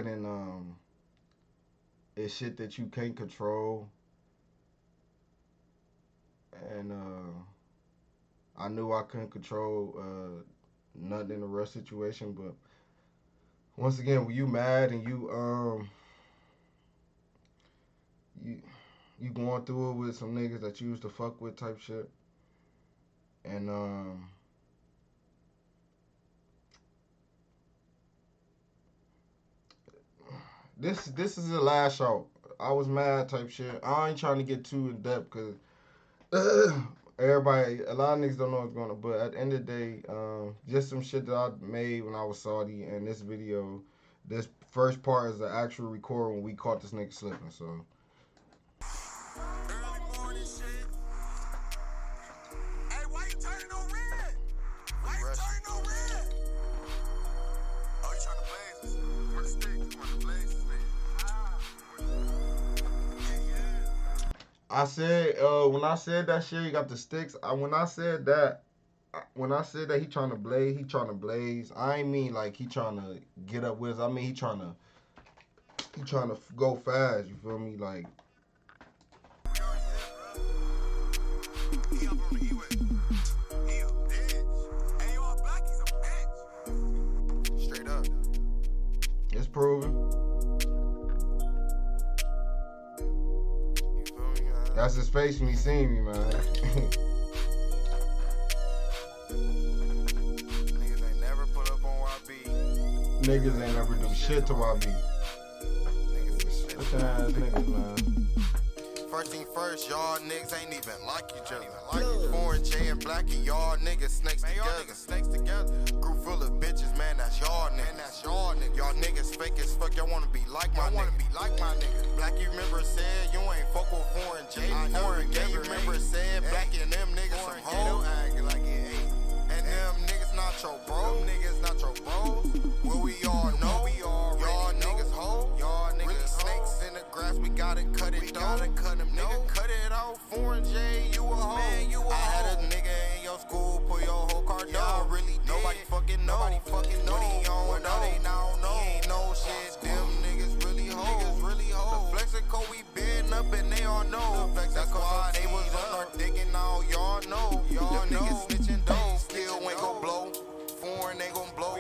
mad and it's shit that you can't control. And I knew I couldn't control nothing in the rush situation, but once again, when you mad and you going through it with some niggas that you used to fuck with type shit, and this is the last show. I was mad type shit. I ain't trying to get too in depth because everybody, a lot of niggas don't know what's going on. But at the end of the day, just some shit that I made when I was Saudi, and this video, this first part is the actual recording when we caught this nigga slipping. So. I said, when I said that shit, you got the sticks. When I said that he trying to blaze. I ain't mean like he trying to get up with us. I mean he trying to go fast. You feel me? Like. Straight up. It's proven. That's his face when he seen me, man. Niggas ain't never put up on YB. Niggas ain't never do shit to YB. Listen ass niggas, man. First thing first, y'all niggas ain't even like each other. Foreign J and Blackie, y'all niggas snakes together. Group full of bitches, man, that's y'all niggas. Y'all niggas fake as fuck, y'all wanna be like my nigga. Blackie remember said, you ain't fuck with Foreign J. Foreign J, you remember said, Blackie and them niggas some hoes. And them niggas not your bros. Well, we all know, y'all niggas hoes. Y'all niggas snakes in the grass, we gotta cut it though. Nigga, cut it out, Foreign J, you a hoe. I had a nigga in your school, pull your whole car down. Really did. Nobody fucking know. What he on, though. They now know. He ain't no shit. Them niggas really hoes. The Flexico, we been up and they all know. That's why they was on our digging now. Y'all know. Y'all niggas snitching though. Still ain't gon' blow. Foreign ain't gon' blow.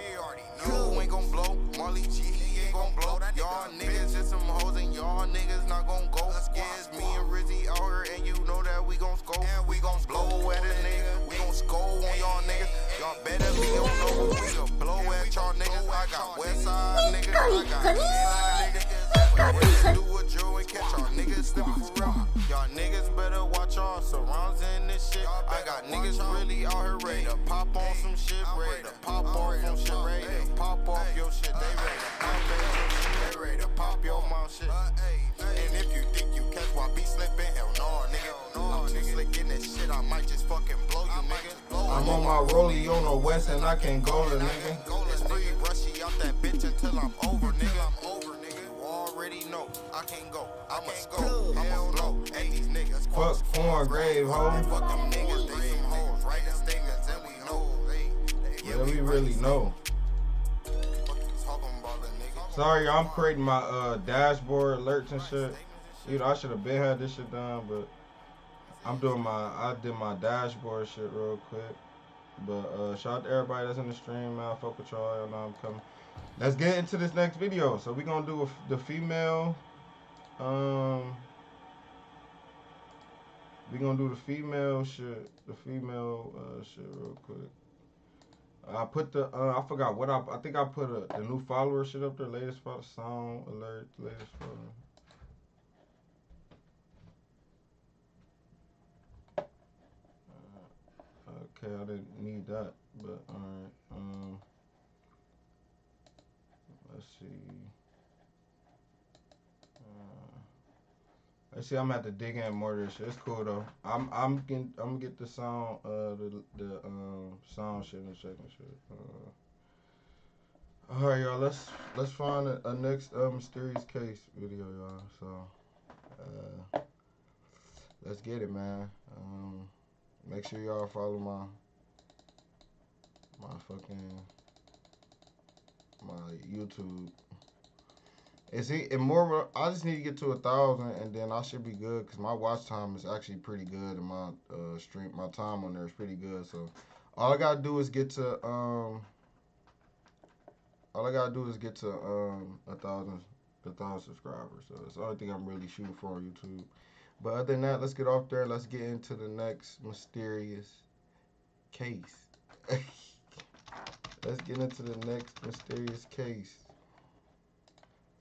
You ain't gon' blow. Marley G, he ain't gon' blow. Y'all niggas just some hoes and y'all niggas not gon' go. It's me and Rizzy out here and you know that we gon' score. And we gon' blow at a nigga. We gon' score on y'all niggas. Y'all better be on know we gon' blow at y'all niggas. I got Westside niggas. I got Eastside niggas. Ready to do a drill and catch y'all niggas slipping for real. Y'all niggas better watch y'all surrounds in this shit. I got niggas really out here ready to pop on some shit. Ready to pop off some shit. Ready to pop off your shit. They ready to pop your shit. They ready to pop your mouth shit. And if you think you catch YB slipping, hell no, nigga. I'm too slick in this shit, I might just fucking blow you, nigga. I'm on my rollie on the west and I can't go to nigga. It's free rushy out that bitch until I'm over, nigga. You already know, I can't go. I'ma go, I'ma blow. Hey, these niggas fuck foreign grave, ho. Fuck them niggas, they some hoes. Writing statements and we know. Yeah, we really know. Sorry, I'm creating my dashboard alerts and shit. You know, I should have been had this shit done, but I did my dashboard shit real quick. But shout out to everybody that's in the stream, man. Fuck with y'all know I'm coming. Let's get into this next video. So we gonna do the female. We gonna do the female shit. The female shit real quick. I put the I forgot what I think I put the new follower shit up there. Latest follow sound alert. Latest follow. Okay, I didn't need that, but alright. Let's see. Let's see. I'm gonna have to dig in more of this shit. It's cool though. I'm gonna get the sound the sound shit in a second. Shit. All right, y'all. Let's find a next mysterious case video, y'all. So let's get it, man. Make sure y'all follow my YouTube. Is he and more? I just need to get to 1,000, and then I should be good. Cause my watch time is actually pretty good, and my stream, my time on there is pretty good. So all I gotta do is get to all I gotta do is get to 1,000 subscribers. So it's the only thing I'm really shooting for on YouTube. But other than that, let's get off there. Let's get into the next mysterious case. Let's get into the next mysterious case.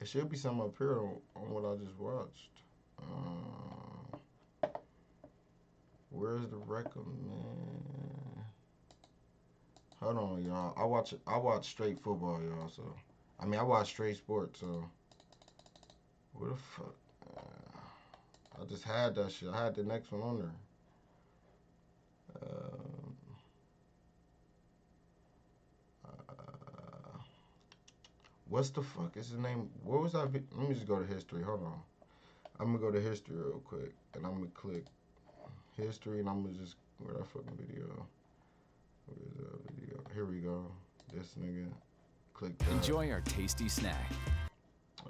It should be something up here on what I just watched. Where's the recommend? Hold on, y'all. I watch straight football, y'all. So I mean, I watch straight sports. So where the fuck? I just had that shit. I had the next one on there. What's the fuck is the name? What was that? Let me just go to history. Hold on. I'm gonna go to history real quick, and I'm gonna click history, and I'm gonna just where that fucking video? Where's that video? Here we go. This nigga. Click that. Enjoy our tasty snack.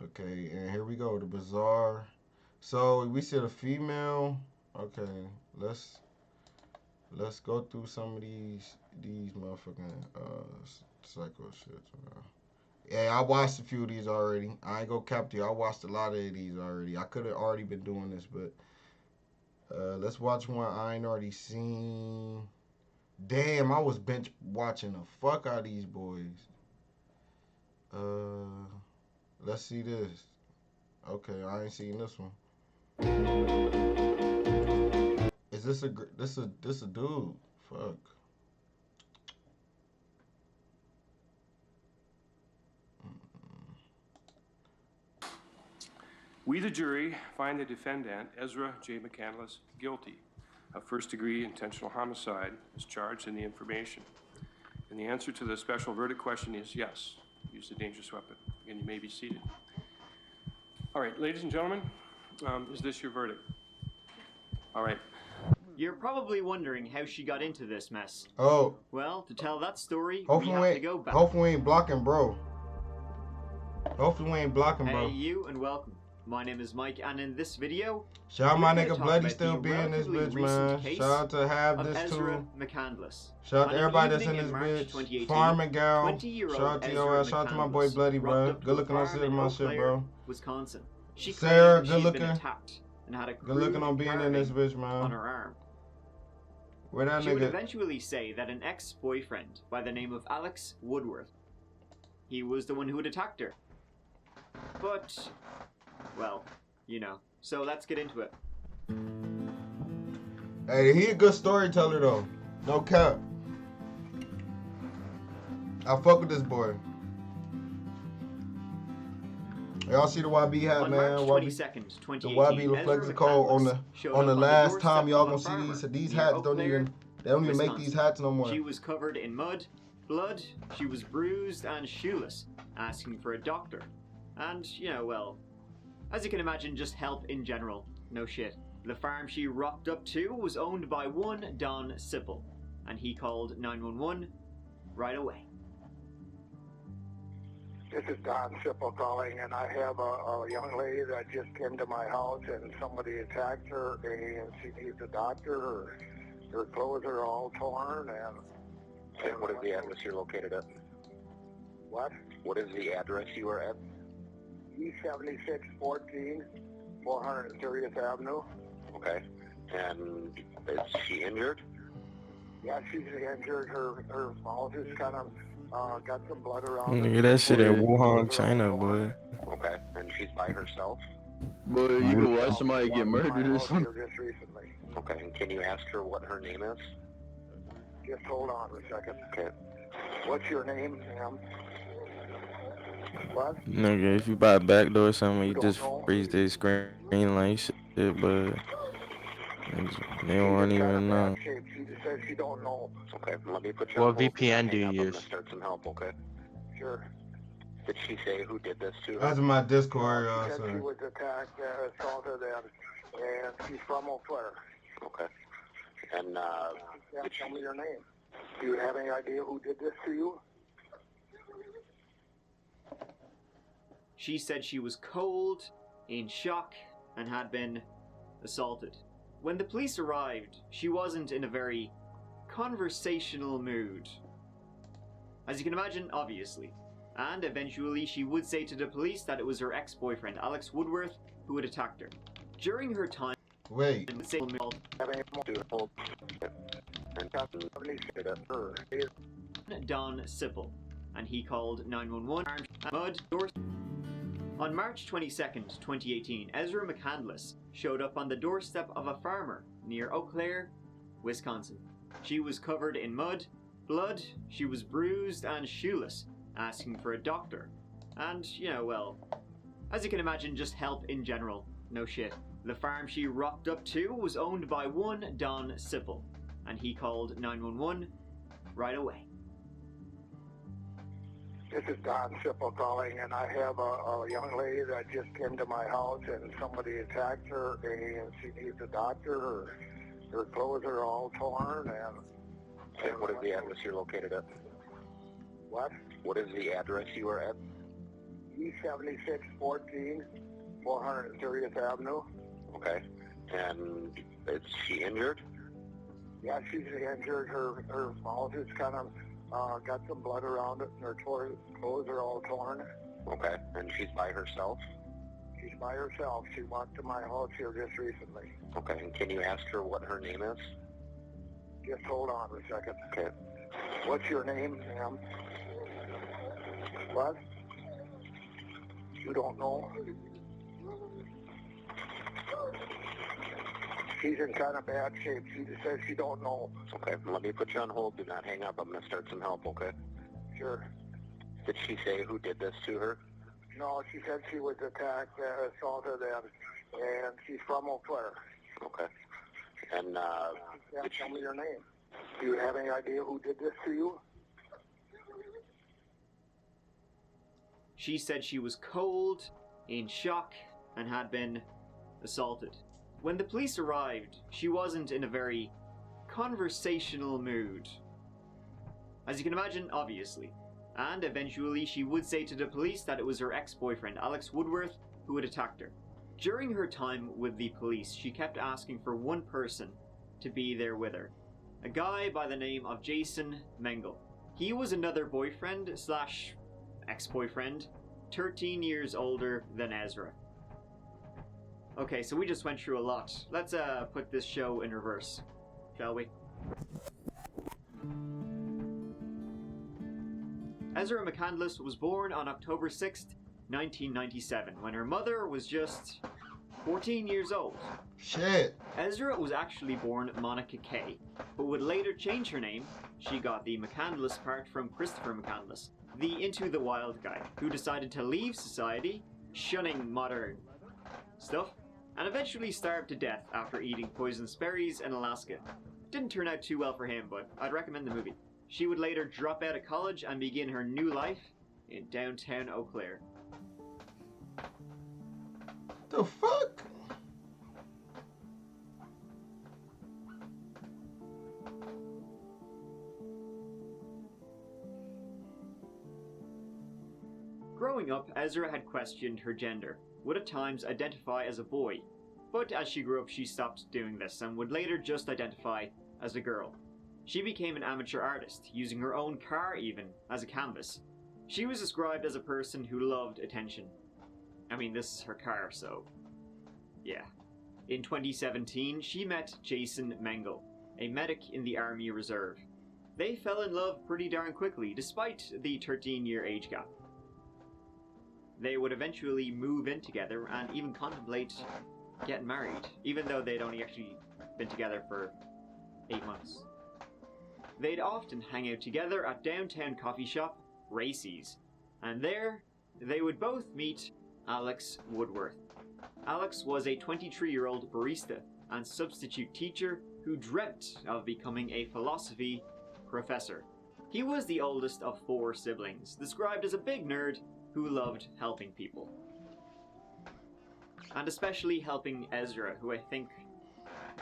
Okay, and here we go. The bizarre. So we said a female. Okay, let's go through some of these motherfucking psycho shits. Yeah, I watched a few of these already. I ain't gonna cap to you. I watched a lot of these already. I could have already been doing this, but let's watch one I ain't already seen. Damn, I was bench watching the fuck out of these boys. Let's see this. Okay, I ain't seen this one. Is this a dude? Fuck. We, the jury, find the defendant, Ezra J. McCandless, guilty of first-degree intentional homicide as charged in the information. And the answer to the special verdict question is yes, use a dangerous weapon. And you may be seated. All right, ladies and gentlemen, is this your verdict? All right. You're probably wondering how she got into this mess. Oh. Well, to tell that story, hopefully we have to go back. Hopefully we ain't blocking, bro. Hopefully we ain't blocking, bro. Hey, you, and welcome. My name is Mike, and in this video, shout out my nigga Bloody still being in this bitch, man. Shout out to Have This Ezra too. McCandless. Shout out to everybody that's in this bitch. Farming Gal. Shout out to your ass. Shout out to my boy Bloody, bro. Good looking on shit, my shit, bro. Wisconsin. She Sarah, good looking. And had a good looking on being in this bitch, man. On her arm. Where that she nigga? Would eventually say that an ex-boyfriend by the name of Alex Woodworth, he was the one who had attacked her. But, well, you know. So let's get into it. Hey, he a good storyteller though. No cap. I fuck with this boy. Y'all see the YB hat, on man? March 22nd, 2018, the YB reflects the code on the last time y'all gonna see these hats. They don't even make these hats no more. She was covered in mud, blood. She was bruised and shoeless, asking for a doctor. And, you know, well, as you can imagine, just help in general. No shit. The farm she rocked up to was owned by one Don Sipple, and he called 911 right away. This is Don Sipple calling, and I have a young lady that just came to my house, and somebody attacked her, and she needs a doctor. Her clothes are all torn, and what is the address you're located at? What? What is the address you are at? E7614, 430th Avenue. Okay. And is she injured? Yeah, she's injured. Her mouth is kind of got some blood around. Nigga, that shit in Wuhan, China, boy. Okay. And she's by herself? Boy, you can watch somebody get murdered or something. Just recently. Okay. And can you ask her what her name is? Just hold on a second. Okay. What's your name, ma'am? What? Nigga, if you buy a backdoor or something, you just freeze their screen like shit, but they don't even know. She says she don't know. Okay, let me put you What VPN do you use? Start some help, okay? Sure. Did she say who did this to her? That's my Discord, she said she was attacked, assaulted, and she's from Eau Claire. Okay. And, tell me your name. Do you have any idea who did this to you? She said she was cold, in shock, and had been assaulted. When the police arrived, she wasn't in a very conversational mood. As you can imagine, obviously. And eventually she would say to the police that it was her ex-boyfriend, Alex Woodworth, who had attacked her. During her time... Wait. Don Sipple, and he called 911. On March 22nd, 2018, Ezra McCandless showed up on the doorstep of a farmer near Eau Claire, Wisconsin. She was covered in mud, blood, she was bruised and shoeless, asking for a doctor. And, you know, well, as you can imagine, just help in general. No shit. The farm she rocked up to was owned by one Don Sipple, and he called 911 right away. This is Don Sipple calling, and I have a young lady that just came to my house, and somebody attacked her, and she needs a doctor. Her clothes are all torn, And what is the address you're located at? What? What is the address you are at? E7614, 430th Avenue. Okay. And is she injured? Yeah, she's injured. Her mouth is kind of got some blood around it, and her clothes are all torn. Okay. And she's by herself? She's by herself. She walked to my house here just recently. Okay. And can you ask her what her name is? Just hold on a second. Okay. What's your name, ma'am? What? You don't know? She's in kind of bad shape. She says she don't know. Okay, let me put you on hold. Do not hang up. I'm going to start some help, okay? Sure. Did she say who did this to her? No, she said she was attacked, assaulted, and she's from Eau Claire. Okay. And, Tell me your name. Do you have any idea who did this to you? She said she was cold, in shock, and had been assaulted. When the police arrived, she wasn't in a very conversational mood. As you can imagine, obviously. And eventually she would say to the police that it was her ex-boyfriend, Alex Woodworth, who had attacked her. During her time with the police, she kept asking for one person to be there with her. A guy by the name of Jason Mengel. He was another boyfriend slash ex-boyfriend, 13 years older than Ezra. Okay, so we just went through a lot. Let's put this show in reverse, shall we? Ezra McCandless was born on October 6th, 1997, when her mother was just 14 years old. Shit. Ezra was actually born Monica Kay, but would later change her name. She got the McCandless part from Christopher McCandless, the Into the Wild guy, who decided to leave society, shunning modern stuff, and eventually starved to death after eating poisonous berries in Alaska. Didn't turn out too well for him, but I'd recommend the movie. She would later drop out of college and begin her new life in downtown Eau Claire. The fuck? Growing up, Ezra had questioned her gender, would at times identify as a boy, but as she grew up she stopped doing this and would later just identify as a girl. She became an amateur artist, using her own car even as a canvas. She was described as a person who loved attention. I mean, this is her car, so yeah. In 2017, she met Jason Mengel, a medic in the Army Reserve. They fell in love pretty darn quickly, despite the 13-year age gap. They would eventually move in together and even contemplate getting married, even though they'd only actually been together for 8 months. They'd often hang out together at downtown coffee shop Racy's, and there they would both meet Alex Woodworth. Alex was a 23-year-old barista and substitute teacher who dreamt of becoming a philosophy professor. He was the oldest of 4 siblings, described as a big nerd who loved helping people. And especially helping Ezra, who I think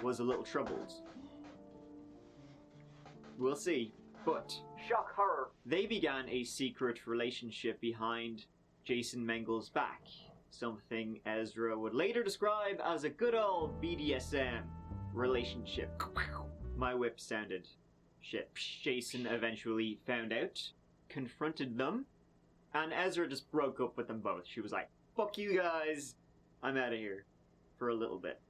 was a little troubled. We'll see. But, shock horror, they began a secret relationship behind Jason Mengel's back, something Ezra would later describe as a good old BDSM relationship. My whip sounded shit. Jason eventually found out, confronted them, and Ezra just broke up with them both. She was like, fuck you guys, I'm out of here, for a little bit.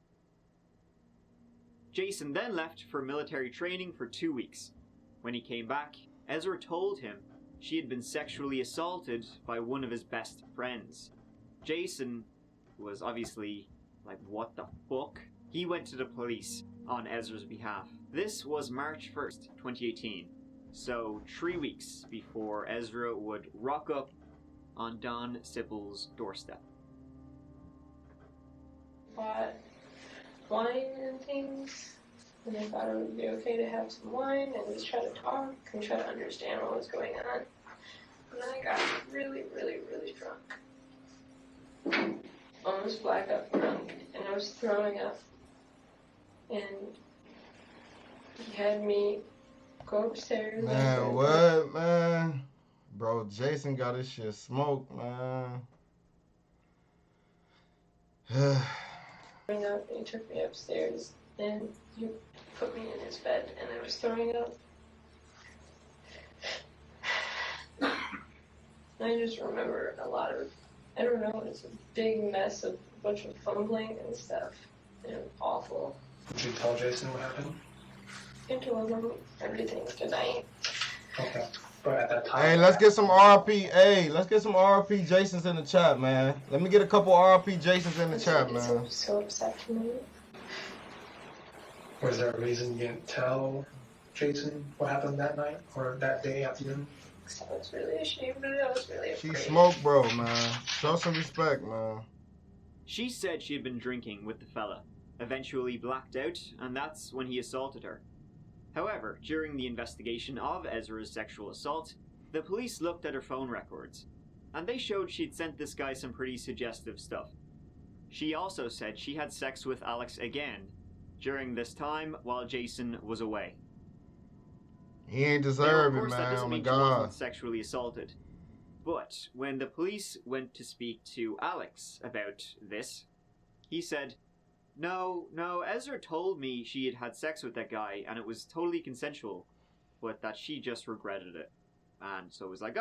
Jason then left for military training for 2 weeks. When he came back, Ezra told him she had been sexually assaulted by one of his best friends. Jason was obviously like, what the fuck? He went to the police on Ezra's behalf. This was March 1st, 2018. So 3 weeks before Ezra would rock up on Don Sipple's doorstep. Bought wine and things, and I thought it would be okay to have some wine and just try to talk and try to understand what was going on. And then I got really, really, really drunk. Almost blackout drunk, and I was throwing up. And he had me go upstairs. Man, what, man? Bro, Jason got his shit smoked, man. Throwing up, and he took me upstairs, and he put me in his bed, and I was throwing up. I just remember a lot of, I don't know, it's a big mess of a bunch of fumbling and stuff. And it was awful. Did you tell Jason what happened? I told him everything tonight. Okay. But at that time... Hey, let's get some RP. Hey, let's get some RP Jasons in the chat, man. Let me get a couple RP Jasons in the chat, man. I'm so upset tonight. Was there a reason you didn't tell Jason what happened that night or that day afternoon? I was really ashamed of it. I was really afraid. She smoked, bro, man. Show some respect, man. She said she had been drinking with the fella, eventually blacked out, and that's when he assaulted her. However, during the investigation of Ezra's sexual assault, the police looked at her phone records, and they showed she'd sent this guy some pretty suggestive stuff. She also said she had sex with Alex again, during this time while Jason was away. He ain't Now, deserve of it, course, that man. doesn't Oh my mean she wasn't God. sexually assaulted. But when the police went to speak to Alex about this, he said, No, Ezra told me she had had sex with that guy and it was totally consensual, but that she just regretted it. And so it was like,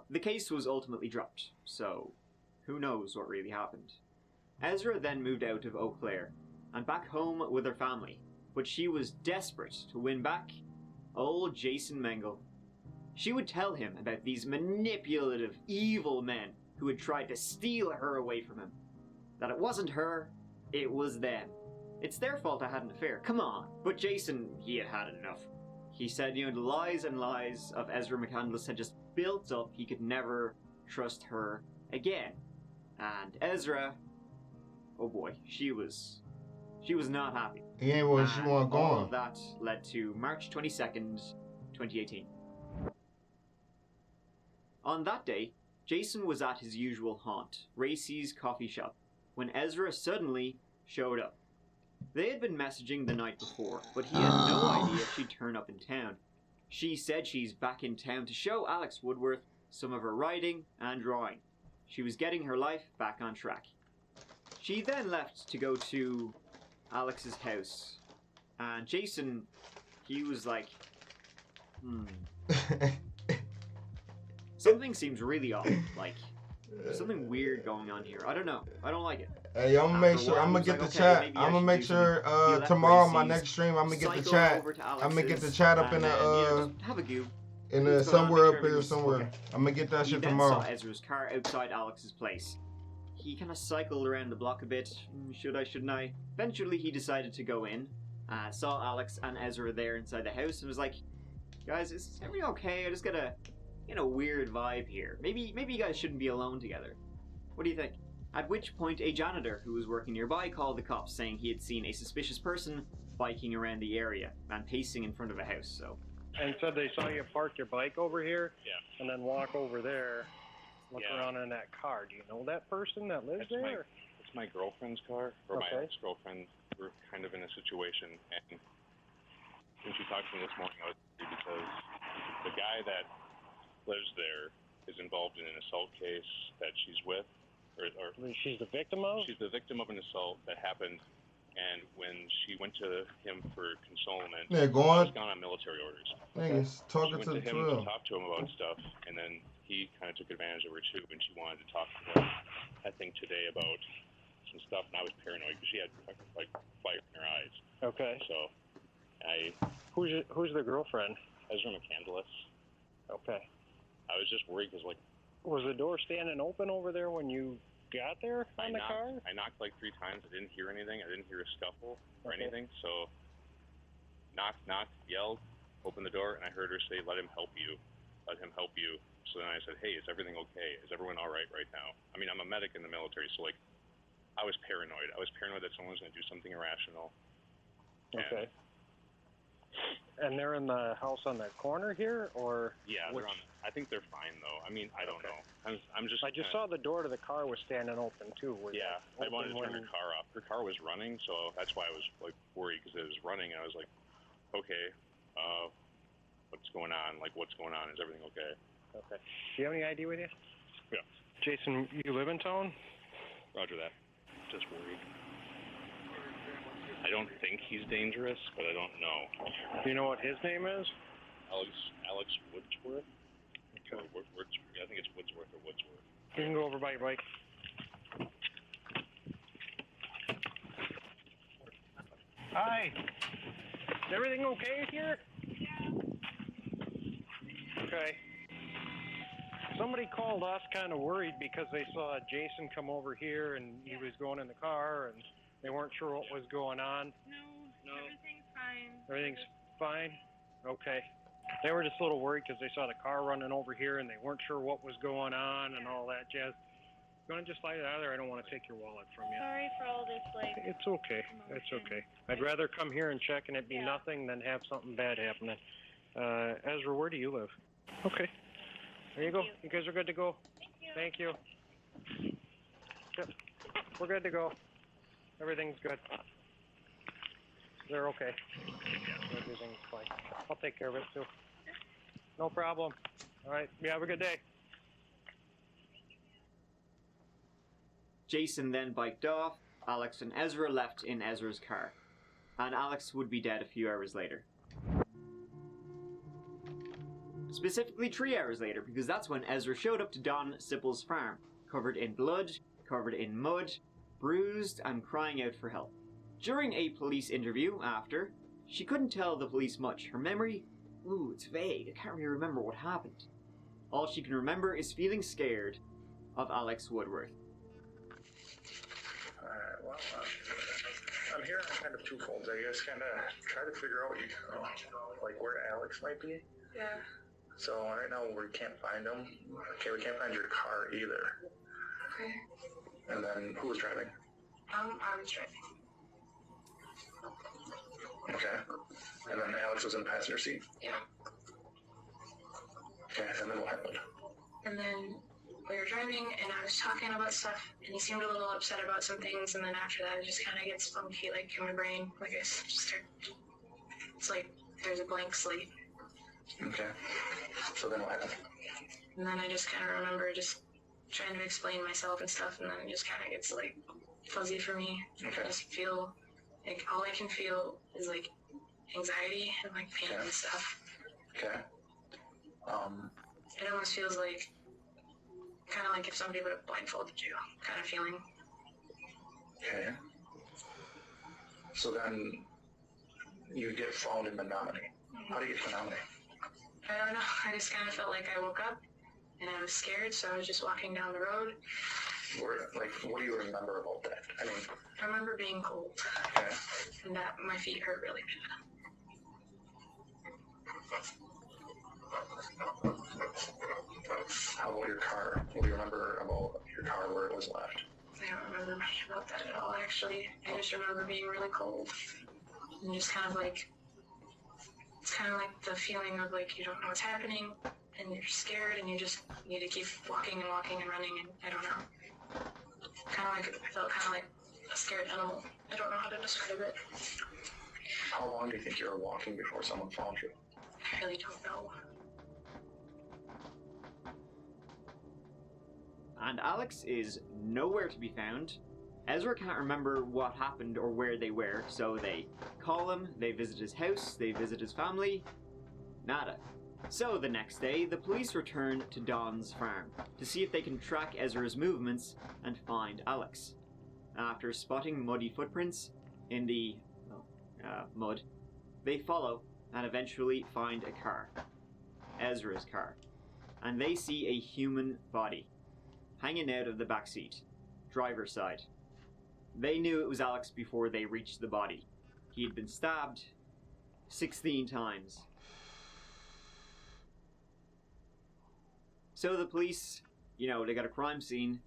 The case was ultimately dropped, so who knows what really happened. Ezra then moved out of Eau Claire and back home with her family, but she was desperate to win back old Jason Mengel. She would tell him about these manipulative, evil men who had tried to steal her away from him. That it wasn't her, it was them. It's their fault I had an affair, come on. But Jason, he had had enough. He said, the lies and lies of Ezra McCandless had just built up, he could never trust her again. And Ezra, oh boy, she was not happy. He ain't what she want All going. of that led to March 22nd, 2018. On that day, Jason was at his usual haunt, Racy's coffee shop, when Ezra suddenly showed up. They had been messaging the night before, but he had no idea she'd turn up in town. She said she's back in town to show Alex Woodworth some of her writing and drawing. She was getting her life back on track. She then left to go to Alex's house, and Jason, he was like, something seems really off, like, there's something weird going on here. I don't know. I don't like it. Hey, I'm gonna make sure. I'm gonna get the chat. I'm gonna make sure tomorrow my next stream. I'm gonna get the chat. I'm gonna get the chat up in the have a goo. in the somewhere up here somewhere. Okay. I'm gonna get that shit He then tomorrow. saw Ezra's car outside Alex's place. He kind of cycled around the block a bit. Should I, shouldn't I? Eventually, he decided to go in. Saw Alex and Ezra there inside the house and was like, "Guys, is everything okay? I just got a, weird vibe here. Maybe you guys shouldn't be alone together. What do you think?" At which point, a janitor who was working nearby called the cops, saying he had seen a suspicious person biking around the area and pacing in front of a house. So. And said they saw you park your bike over here, and then walk over there, look around in that car. Do you know that person that lives there? It's my girlfriend's car, or my Okay. ex-girlfriend. We're kind of in a situation, and when she talked to me this morning, I was happy because the guy that lives there is involved in an assault case that she's with, or she's the victim of? She's the victim of an assault that happened, and when she went to him for consolement, Yeah, go on. she's gone on military orders. Niggas She talking went to to the him 12. to talk to him about stuff, and then he kind of took advantage of her too, and she wanted to talk to him, I think today, about some stuff, and I was paranoid because she had like fire in her eyes. Okay. So Who's the girlfriend? Ezra McCandless. Okay. I was just worried because, like, was the door standing open over there when you got there on the car? I knocked like 3 times. I didn't hear anything. I didn't hear a scuffle or Okay. anything. So knocked, yelled, opened the door, and I heard her say, "Let him help you. Let him help you." So then I said, "Hey, is everything okay? Is everyone all right now?" I mean, I'm a medic in the military, so like, I was paranoid. I was paranoid that someone was going to do something irrational. Okay. And they're in the house on the corner here, or? Yeah, they're on. I think they're fine though. I mean, I don't know. I'm just. I just saw the door to the car was standing open too. Yeah, I wanted to turn her car off. Her car was running, so that's why I was like worried because it was running, and I was like, okay, what's going on? Like, what's going on? Is everything okay? Okay. Do you have any ID with you? Yeah. Jason, you live in town? Roger that. Just worried. I don't think he's dangerous, but I don't know. Do you know what his name is? Alex Woodworth. Okay. I think it's Woodsworth or Woodsworth. You can go over by your bike. Hi. Is everything okay here? Yeah. Okay. Somebody called us kind of worried because they saw Jason come over here and he was going in the car and they weren't sure what was going on. No, everything's fine. Everything's fine? Okay. They were just a little worried because they saw the car running over here and they weren't sure what was going on and all that jazz. You want to just slide it out of there? I don't want to take your wallet from you. Sorry for all this, like... It's okay. It's okay. I'd rather come here and check and it be nothing than have something bad happening. Ezra, where do you live? Okay. There you go. You guys are good to go. Thank you. Yep. We're good to go. Everything's good. They're okay. Everything's fine. I'll take care of it too. No problem. All right. You have a good day. Jason then biked off. Alex and Ezra left in Ezra's car. And Alex would be dead a few hours later. Specifically 3 hours later, because that's when Ezra showed up to Don Sipple's farm, covered in blood, covered in mud, bruised, and crying out for help. During a police interview after, she couldn't tell the police much. Her memory, it's vague. I can't really remember what happened. All she can remember is feeling scared of Alex Woodworth. Alright, well, I'm here on kind of twofold. I guess kind of try to figure out, like where Alex might be. Yeah. So right now we can't find him. Okay, we can't find your car either. Okay. And then who was driving? I was driving. Okay. And then Alex was in the passenger seat? Yeah. Okay, and then what happened? And then we were driving, and I was talking about stuff, and he seemed a little upset about some things, and then after that, it just kind of gets funky, like, in my brain. Like, I just start... It's like there's a blank slate. Okay. So then what happened? And then I just kind of remember just trying to explain myself and stuff, and then it just kind of gets, like, fuzzy for me. Okay. I just feel... Like, all I can feel is, like, anxiety and, like, pain and stuff. Okay. It almost feels like, kind of like if somebody would have blindfolded you, kind of feeling. Okay. So then, you get found in Menominee. How do you get to Menominee? I don't know. I just kind of felt like I woke up, and I was scared, so I was just walking down the road. What do you remember about that? I mean... I remember being cold. Okay. And that my feet hurt really bad. How about your car? What do you remember about your car, where it was left? I don't remember much about that at all, actually. I just remember being really cold. And just kind of like... It's kind of like the feeling of like you don't know what's happening, and you're scared, and you just need to keep walking and walking and running, and I don't know. Kind of like, I felt kind of like a scared animal. I don't know how to describe it. How long do you think you were walking before someone found you? I really don't know. and Alex is nowhere to be found. Ezra can't remember what happened or where they were, so they call him, they visit his house, they visit his family. Nada. So the next day, the police return to Don's farm to see if they can track Ezra's movements and find Alex. After spotting muddy footprints in the mud, they follow and eventually find a car, Ezra's car, and they see a human body hanging out of the backseat, driver's side. They knew it was Alex before they reached the body. He had been stabbed 16 times. So the police, they got a crime scene.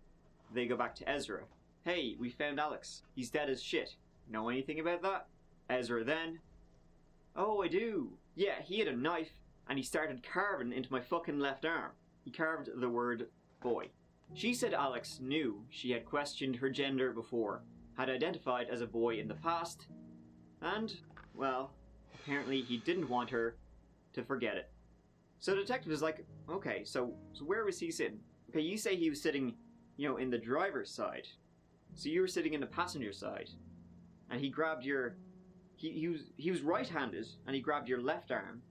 They go back to Ezra. Hey, we found Alex. He's dead as shit. Know anything about that? Ezra then. Oh, I do. Yeah, he had a knife and he started carving into my fucking left arm. He carved the word boy. She said Alex knew she had questioned her gender before, had identified as a boy in the past, and, well, apparently he didn't want her to forget it. So the detective is like, okay, so where was he sitting? Okay, you say he was sitting, in the driver's side. So you were sitting in the passenger side. And he grabbed your... He was right-handed, and he grabbed your left arm.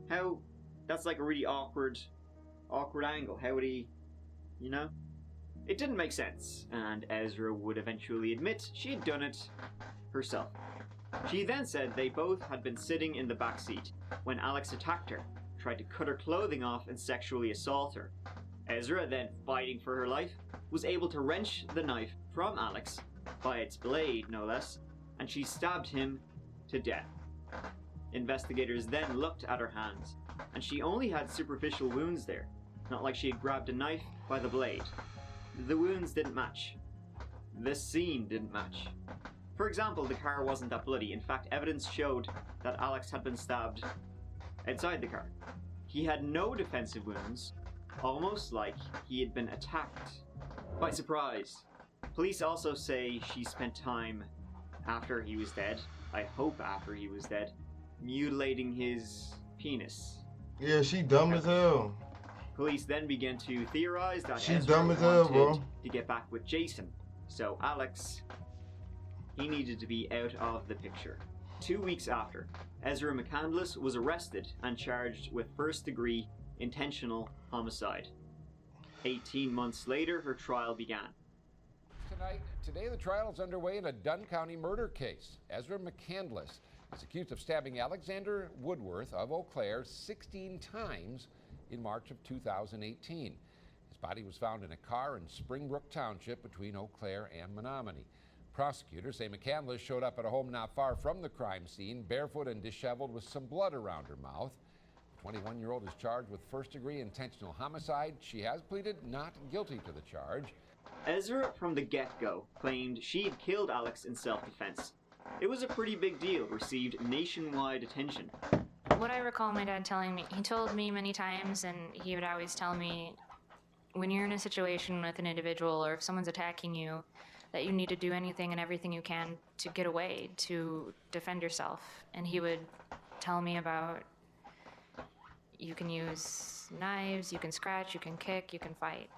How... That's like a really awkward angle. How would he... It didn't make sense, and Ezra would eventually admit she had done it herself. She then said they both had been sitting in the back seat when Alex attacked her, tried to cut her clothing off and sexually assault her. Ezra, then fighting for her life, was able to wrench the knife from Alex, by its blade no less, and she stabbed him to death. Investigators then looked at her hands, and she only had superficial wounds there, not like she had grabbed a knife by the blade. The wounds didn't match. The scene didn't match. For example, the car wasn't that bloody. In fact, evidence showed that Alex had been stabbed outside the car. He had no defensive wounds, almost like he had been attacked by surprise. Police also say she spent time after he was dead, I hope after he was dead, mutilating his penis. Yeah, she dumb as hell. Police then began to theorize that She's Ezra dumb as hell, bro. wanted to get back with Jason. So Alex, he needed to be out of the picture. 2 weeks after, Ezra McCandless was arrested and charged with first-degree intentional homicide. 18 months later, her trial began. Today the trial is underway in a Dunn County murder case. Ezra McCandless is accused of stabbing Alexander Woodworth of Eau Claire 16 times in March of 2018. His body was found in a car in Springbrook Township between Eau Claire and Menominee. Prosecutors say McCandless showed up at a home not far from the crime scene, barefoot and disheveled with some blood around her mouth. The 21-year-old is charged with first-degree intentional homicide. She has pleaded not guilty to the charge. Ezra, from the get-go, claimed she had killed Alex in self-defense. It was a pretty big deal, received nationwide attention. What I recall my dad telling me, he told me many times, and he would always tell me, when you're in a situation with an individual or if someone's attacking you, that you need to do anything and everything you can to get away, to defend yourself. And he would tell me about, you can use knives, you can scratch, you can kick, you can fight.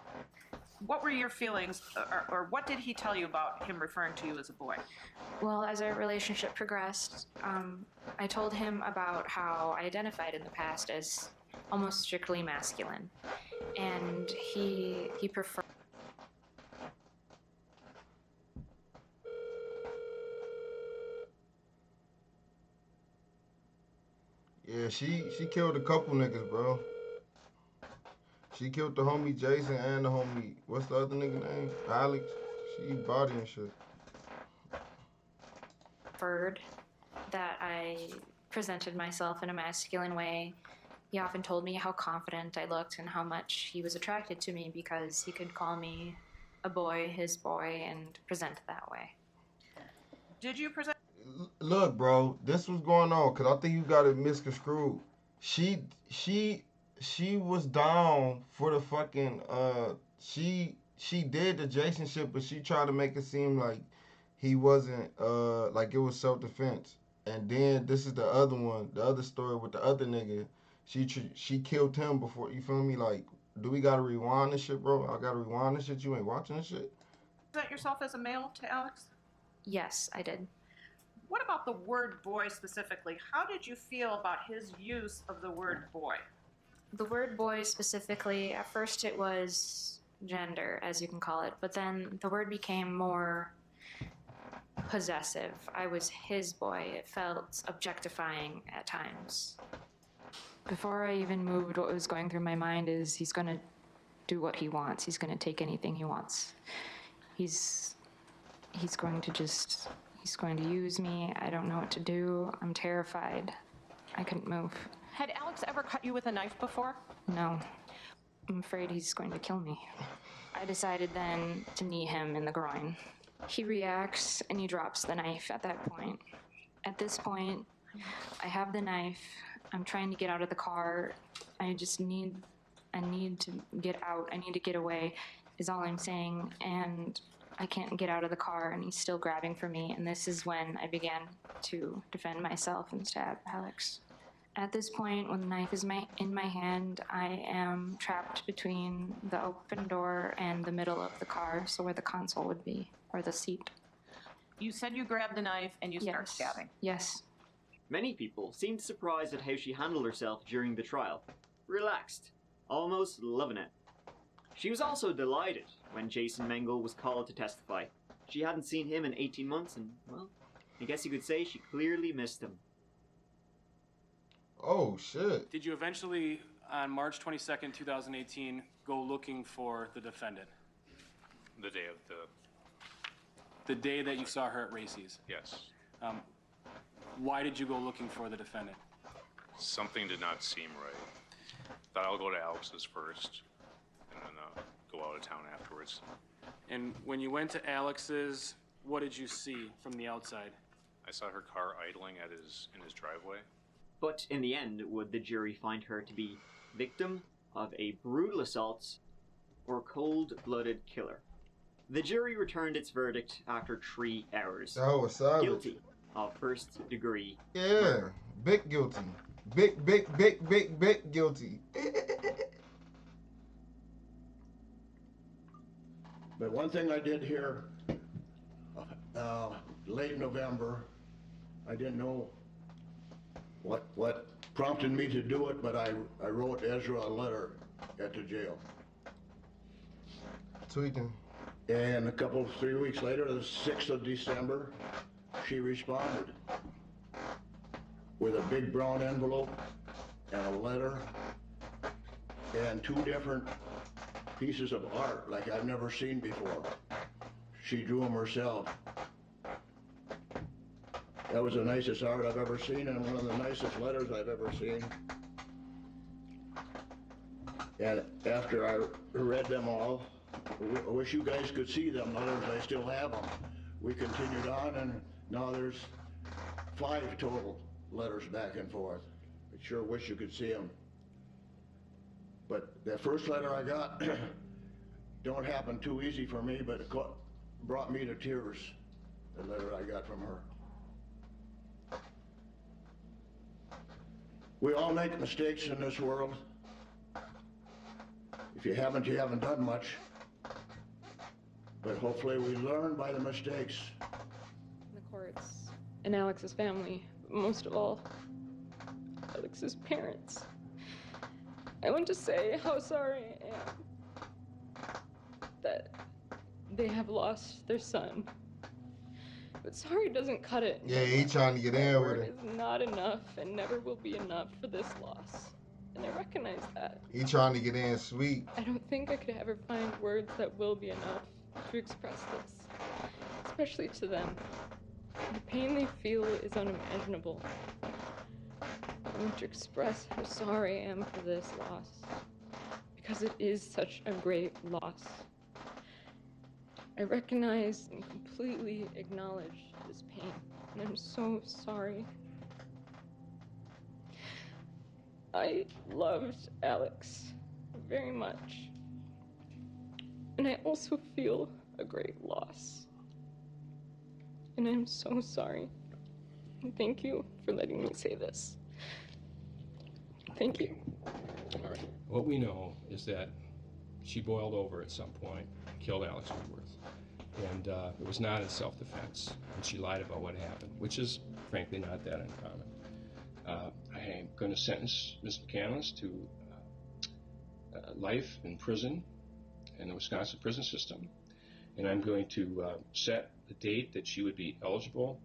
What were your feelings, or what did he tell you about him referring to you as a boy? Well, as our relationship progressed, I told him about how I identified in the past as almost strictly masculine. And he preferred... Yeah, she killed a couple niggas, bro. She killed the homie Jason and the homie, what's the other nigga name? Alex. She body and shit. Preferred that I presented myself in a masculine way. He often told me how confident I looked and how much he was attracted to me because he could call me a boy, his boy, and present that way. Did you present? Look, bro, this was going on because I think you got it misconstrued. She was down for the fucking she did the Jason shit, but she tried to make it seem like he wasn't like it was self-defense. And then this is the other one, the other story with the other nigga. She killed him before, you feel me? Like Do we gotta rewind this shit, bro? I gotta rewind this shit. You ain't watching this shit? Present yourself as a male to Alex? Yes, I did. What about the word boy specifically? How did you feel about his use of the word boy? The word boy specifically, at first it was gender, as you can call it, but then the word became more possessive. I was his boy. It felt objectifying at times. Before I even moved, what was going through my mind is he's going to do what he wants. He's going to take anything he wants. He's going to use me. I don't know what to do. I'm terrified. I couldn't move. Had Alex ever cut you with a knife before? No. I'm afraid he's going to kill me. I decided then to knee him in the groin. He reacts and he drops the knife at that point. At this point, I have the knife. I'm trying to get out of the car. I need to get out. I need to get away, is all I'm saying. And I can't get out of the car, and he's still grabbing for me. And this is when I began to defend myself and stab Alex. At this point, when the knife is in my hand, I am trapped between the open door and the middle of the car, so where the console would be, or the seat. You said you grabbed the knife and you start stabbing. Yes. Many people seemed surprised at how she handled herself during the trial. Relaxed, almost loving it. She was also delighted when Jason Mengel was called to testify. She hadn't seen him in 18 months and, well, I guess you could say she clearly missed him. Oh, shit. Did you eventually, on March 22nd, 2018, go looking for the defendant? The day of The day that you saw her at Racy's? yes. Why did you go looking for the defendant? Something did not seem right. Thought I'll go to Alex's first, and then go out of town afterwards. And when you went to Alex's, what did you see from the outside? I saw her car idling in his driveway. But in the end, would the jury find her to be victim of a brutal assault or cold-blooded killer? The jury returned its verdict after 3 hours. Oh, what's up? Guilty of first-degree Yeah, murder. big guilty. Big guilty. But one thing I did hear, late November, I didn't know what prompted me to do it, but I wrote Ezra a letter at the jail. Tweaking. And 3 weeks later, the 6th of December, she responded with a big brown envelope and a letter and 2 different pieces of art like I've never seen before. She drew them herself. That was the nicest art I've ever seen and one of the nicest letters I've ever seen. And after I read them all, I wish you guys could see them letters. I still have them. We continued on, and now there's 5 total letters back and forth. I sure wish you could see them. But the first letter I got don't happen too easy for me, but it brought me to tears, the letter I got from her. We all make mistakes in this world. If you haven't done much. But hopefully we learn by the mistakes. The courts and Alex's family, but most of all, Alex's parents. I want to say how sorry I am that they have lost their son. But sorry doesn't cut it. Yeah, he trying to get in with It it. is not enough and never will be enough for this loss. And I recognize that. He trying to get in sweet. I don't think I could ever find words that will be enough to express this, especially to them. The pain they feel is unimaginable. I want to express how sorry I am for this loss, because it is such a great loss. I recognize and completely acknowledge this pain, and I'm so sorry. I loved Alex very much. And I also feel a great loss. And I'm so sorry. And thank you for letting me say this. Thank you. All right. What we know is that she boiled over at some point, killed Alex Woodworth. And it was not in self-defense, and she lied about what happened, which is, frankly, not that uncommon. I am going to sentence Ms. McCandless to life in prison in the Wisconsin prison system, and I'm going to set the date that she would be eligible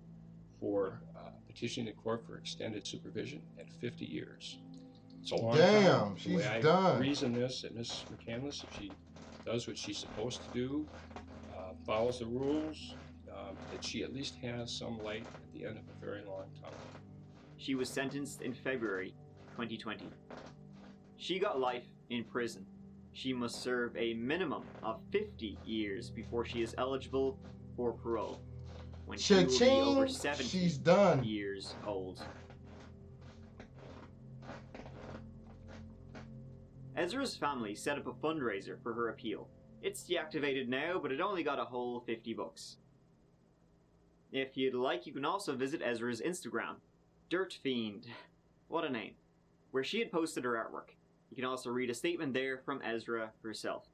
for petitioning the court for extended supervision at 50 years. It's a long time. Damn, she's the way done. I reason this, that Ms. McCandless, if she does what she's supposed to do, follows the rules, that she at least has some light at the end of a very long tunnel. She was sentenced in February 2020. She got life in prison. She must serve a minimum of 50 years before she is eligible for parole, when she will be over 70 she's done. years old. Ezra's family set up a fundraiser for her appeal. It's deactivated now, but it only got a whole 50 bucks. If you'd like, you can also visit Ezra's Instagram, Dirt Fiend, what a name, where she had posted her artwork. You can also read a statement there from Ezra herself.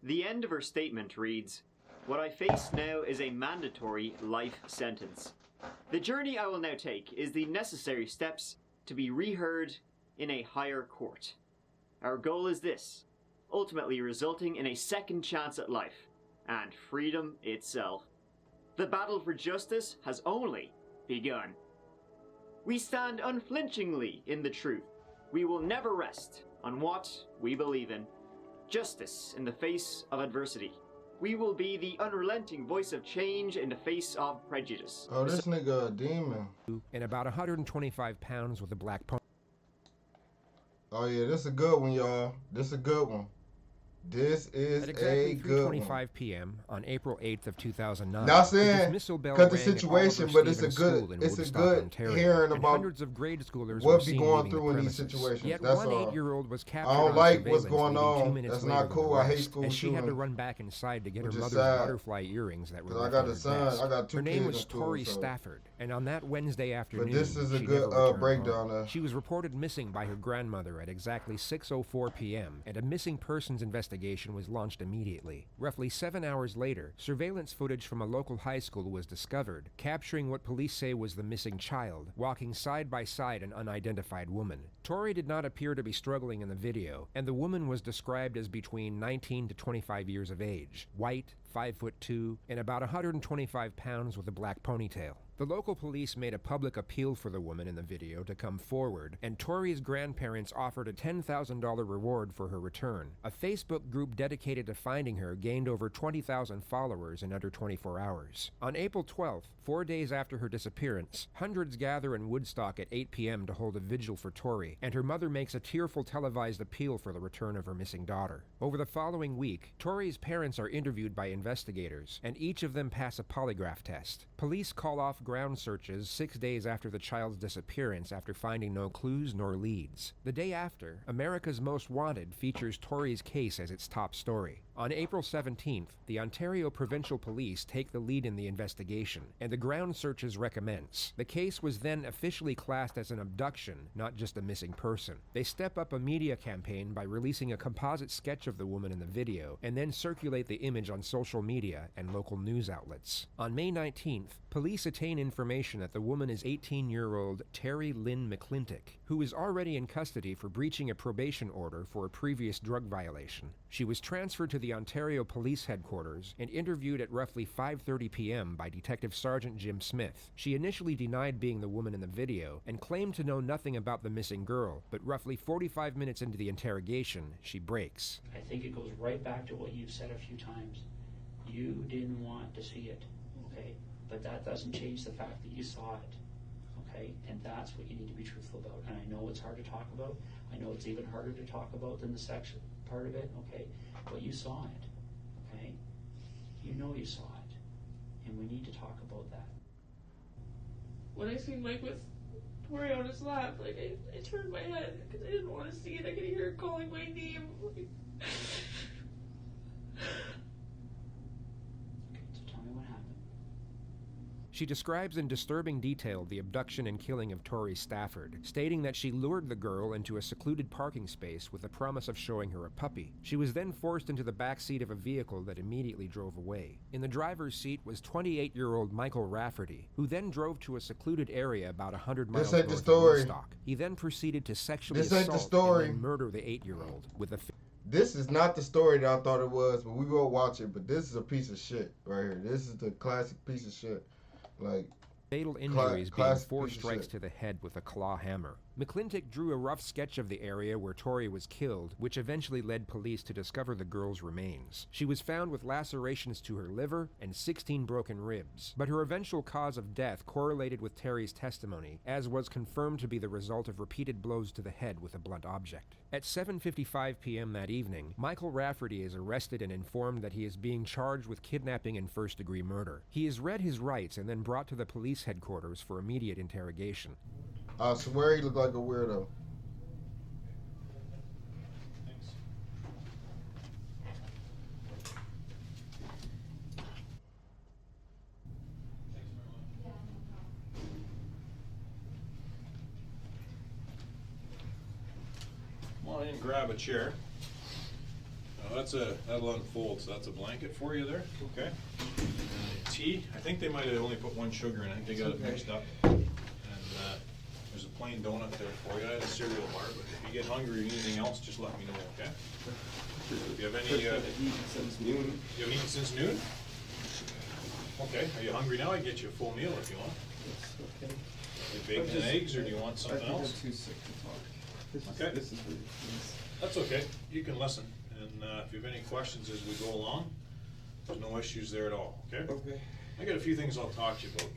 The end of her statement reads, "What I face now is a mandatory life sentence. The journey I will now take is the necessary steps to be reheard in a higher court. Our goal is this, ultimately resulting in a second chance at life and freedom itself. The battle for justice has only begun. We stand unflinchingly in the truth. We will never rest on what we believe in. Justice in the face of adversity. We will be the unrelenting voice of change in the face of prejudice." Oh, this nigga a demon. And about 125 pounds with a black pony. Oh yeah, this a good one, y'all. This a good one. This is At exactly a good one. 3:25 p.m. on April 8th of 2009. Not the saying dismissal bell cut the rang at situation, Oliver but it's a Stevens good School in it's a Woodstock, good Ontario, hearing and about hundreds of grade schoolers what were be seen going leaving through the in these premises. situations. Yet That's one all. 8-year-old was captured I don't on like what's surveillance going leaving 2 on. minutes That's later not than cool. the I hate arrest, school as she had to shootings, run back inside to get her which is mother's sad, butterfly earrings that were 'cause I left got on a her son. desk. I got 2 Her name kids was in school, Tori so. Stafford, and on that Wednesday afternoon, But this is a she good never returned breakdown. home. She was reported missing by her grandmother at exactly 6:04 p.m., and a missing persons investigation was launched immediately. Roughly 7 hours later, surveillance footage from a local high school was discovered, capturing what police say was the missing child, walking side by side an unidentified woman. Tori did not appear to be struggling in the video, and the woman was described as between 19 to 25 years of age, white, 5'2", and about 125 pounds with a black ponytail. The local police made a public appeal for the woman in the video to come forward, and Tori's grandparents offered a $10,000 reward for her return. A Facebook group dedicated to finding her gained over 20,000 followers in under 24 hours. On April 12th, 4 days after her disappearance, hundreds gather in Woodstock at 8 p.m. to hold a vigil for Tori, and her mother makes a tearful televised appeal for the return of her missing daughter. Over the following week, Tori's parents are interviewed by investigators, and each of them pass a polygraph test. Police call off ground searches 6 days after the child's disappearance after finding no clues nor leads. The day after, America's Most Wanted features Tori's case as its top story. On April 17th, the Ontario Provincial Police take the lead in the investigation, and the ground searches recommence. The case was then officially classed as an abduction, not just a missing person. They step up a media campaign by releasing a composite sketch of the woman in the video, and then circulate the image on social media and local news outlets. On May 19th, police attain information that the woman is 18-year-old Terry Lynn McClintock, who is already in custody for breaching a probation order for a previous drug violation. She was transferred to the Ontario Police Headquarters and interviewed at roughly 5:30 p.m. by Detective Sergeant Jim Smith. She initially denied being the woman in the video and claimed to know nothing about the missing girl, but roughly 45 minutes into the interrogation, she breaks. I think it goes right back to what you've said a few times. You didn't want to see it, okay? But that doesn't change the fact that you saw it, okay? And that's what you need to be truthful about. And I know it's hard to talk about. I know it's even harder to talk about than the sex part of it, okay? But you saw it, okay? You know you saw it. And we need to talk about that. When I seen Mike with Tori on his lap, like, I turned my head because I didn't want to see it. I could hear her calling my name. Okay, so tell me what happened. She describes in disturbing detail the abduction and killing of Tori Stafford, stating that she lured the girl into a secluded parking space with the promise of showing her a puppy. She was then forced into the back seat of a vehicle that immediately drove away. In the driver's seat was 28-year-old Michael Rafferty, who then drove to a secluded area about 100 miles north of Woodstock. He then proceeded to sexually assault and then murder the 8-year-old with a... This is not the story that I thought it was, but we will watch it. But this is a piece of shit right here. This is the classic piece of shit. Like, fatal injuries being 4 strikes to the head with a claw hammer. McClintock drew a rough sketch of the area where Tori was killed, which eventually led police to discover the girl's remains. She was found with lacerations to her liver and 16 broken ribs, but her eventual cause of death correlated with Terry's testimony, as was confirmed to be the result of repeated blows to the head with a blunt object. At 7:55 p.m. that evening, Michael Rafferty is arrested and informed that he is being charged with kidnapping and first-degree murder. He is read his rights and then brought to the police headquarters for immediate interrogation. I swear he looked like a weirdo. Come on in and grab a chair. That'll unfold, so that's a blanket for you there. Okay. Tea. I think they might have only put 1 sugar in. I think they got it mixed up. And there's a plain donut there for you. I had a cereal bar, but if you get hungry or anything else, just let me know, okay? If you have any... You haven't eaten since noon? Okay. Are you hungry now? I can get you a full meal if you want. Okay. Bacon and eggs, or do you want something else? I'm too sick to talk. Okay. This is That's okay. You can listen. And if you have any questions as we go along, there's no issues there at all, okay? Okay. I got a few things I'll talk to you about.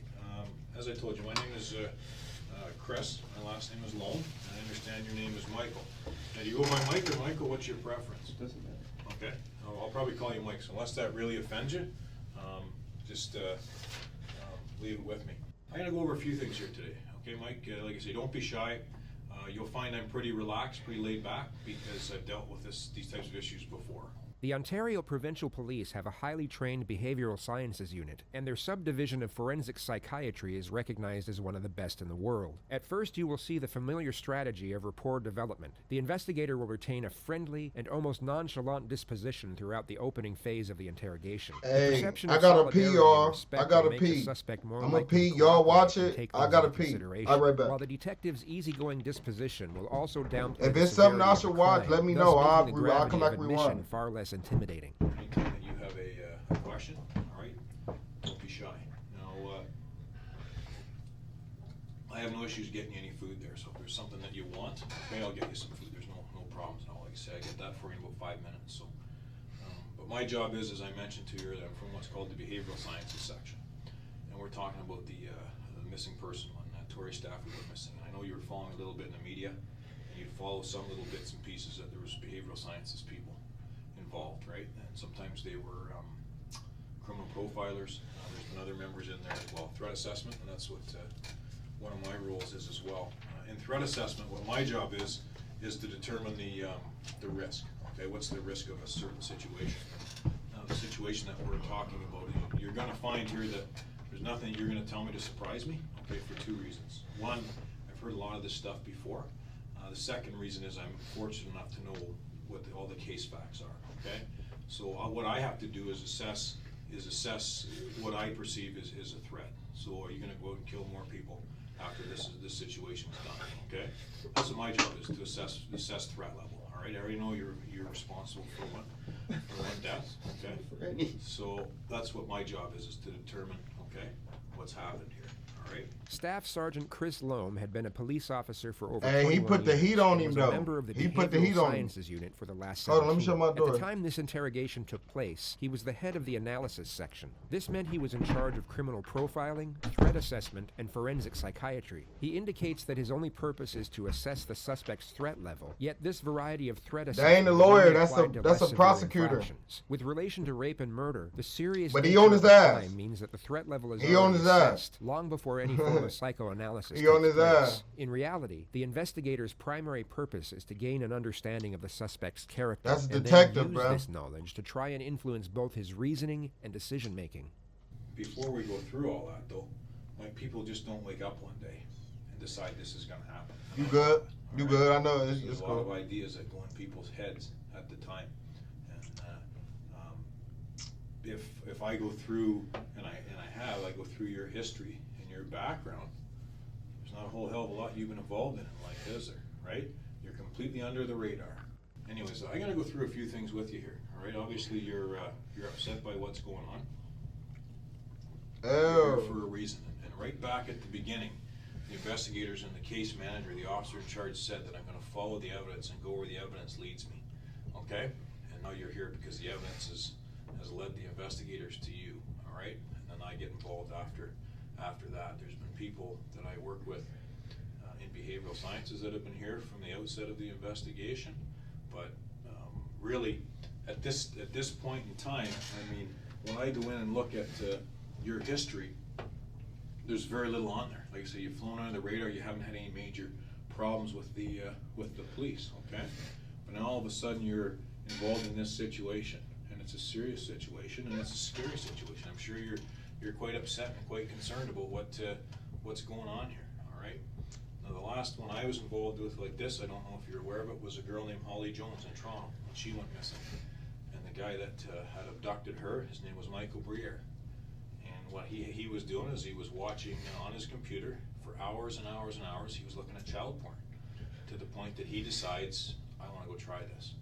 As I told you, my name is Chris. My last name is Lone. I understand your name is Michael. Now, do you go by Mike or Michael? What's your preference? It doesn't matter. Okay. I'll probably call you Mike, so unless that really offends you, just leave it with me. I'm going to go over a few things here today. Okay, Mike? Like I say, don't be shy. You'll find I'm pretty relaxed, pretty laid back, because I've dealt with these types of issues before. The Ontario Provincial Police have a highly trained behavioral sciences unit, and their subdivision of forensic psychiatry is recognized as one of the best in the world. At first, you will see the familiar strategy of rapport development. The investigator will retain a friendly and almost nonchalant disposition throughout the opening phase of the interrogation. Hey, I gotta pee, y'all. I gotta pee. I'm gonna pee. Y'all watch it. I gotta pee. I'll be right back. While the detective's easygoing disposition will also downplay if it's something I should watch, let me know. I'll come back rewind. Far less intimidating. Anytime that you have a question, all right, don't be shy. Now, I have no issues getting you any food there, so if there's something that you want, okay, I'll get you some food. There's no problems at all. Like I say, I get that for you in about 5 minutes. So, but my job is, as I mentioned to you earlier, I'm from what's called the behavioral sciences section, and we're talking about the missing person one. Tori Stafford was missing. I know you were following a little bit in the media, and you'd follow some little bits and pieces that there was behavioral sciences people involved, right? And sometimes they were criminal profilers. There's been other members in there as well. Threat assessment, and that's what one of my roles is as well. In threat assessment, what my job is to determine the risk. Okay, what's the risk of a certain situation? Now, the situation that we're talking about, you're going to find here that there's nothing you're going to tell me to surprise me. Okay, for 2 reasons. One, I've heard a lot of this stuff before. The second reason is I'm fortunate enough to know what all the case facts are. Okay, so what I have to do is assess what I perceive is a threat. So are you going to go out and kill more people after this situation is done? Okay, that's what my job is, to assess threat level. All right, I already know you're responsible for one death. Okay, so that's what my job is to determine what's happened here. All right. Staff Sergeant Chris Loam had been a police officer for over 21 years. He put the heat on him, was though. a member of the He put the heat Behavioral on him. Sciences unit for the last 17. Hold on, let me shut my door. At the time this interrogation took place, he was the head of the analysis section. This meant he was in charge of criminal profiling, threat assessment, and forensic psychiatry. He indicates that his only purpose is to assess the suspect's threat level. Yet this variety of threat assessment ain't a lawyer, only that's applied to that's less a severe prosecutor. infractions. With relation to rape and murder, the serious But he nature on of his the ass. crime means that the threat level is He already on his ass. assessed long before any form of psychoanalysis He on takes his place. ass. In reality, the investigator's primary purpose is to gain an understanding of the suspect's character. That's a and detective, then use bro. this knowledge to try and influence both his reasoning and decision making. Before we go through all that, though, like people just don't wake up one day and decide this is gonna happen. You good? You good? I know it's There's a cool. lot of ideas that go in people's heads at the time. And if I go through, and I go through your history and your background, there's not a whole hell of a lot you've been involved in life, is there? Right? You're completely under the radar. Anyways, I'm gonna go through a few things with you here. All right? Obviously, you're upset by what's going on. You're here for a reason. And right back at the beginning, the investigators and the case manager, the officer in charge, said that I'm going to follow the evidence and go where the evidence leads me. Okay? And now you're here because the evidence has led the investigators to you. All right? And then I get involved after that. There's been people that I work with in behavioral sciences that have been here from the outset of the investigation. But really, at this point in time, I mean, when I go in and look at your history, there's very little on there. Like I say, you've flown under the radar. You haven't had any major problems with the police. Okay, but now all of a sudden you're involved in this situation, and it's a serious situation, and it's a scary situation. I'm sure you're quite upset and quite concerned about what's going on here. All right. Now the last one I was involved with like this, I don't know if you're aware of it, was a girl named Holly Jones in Toronto, and she went missing. And the guy that had abducted her, his name was Michael Briere. What he was doing is he was watching on his computer for hours and hours and hours. He was looking at child porn to the point that he decides, I want to go try this.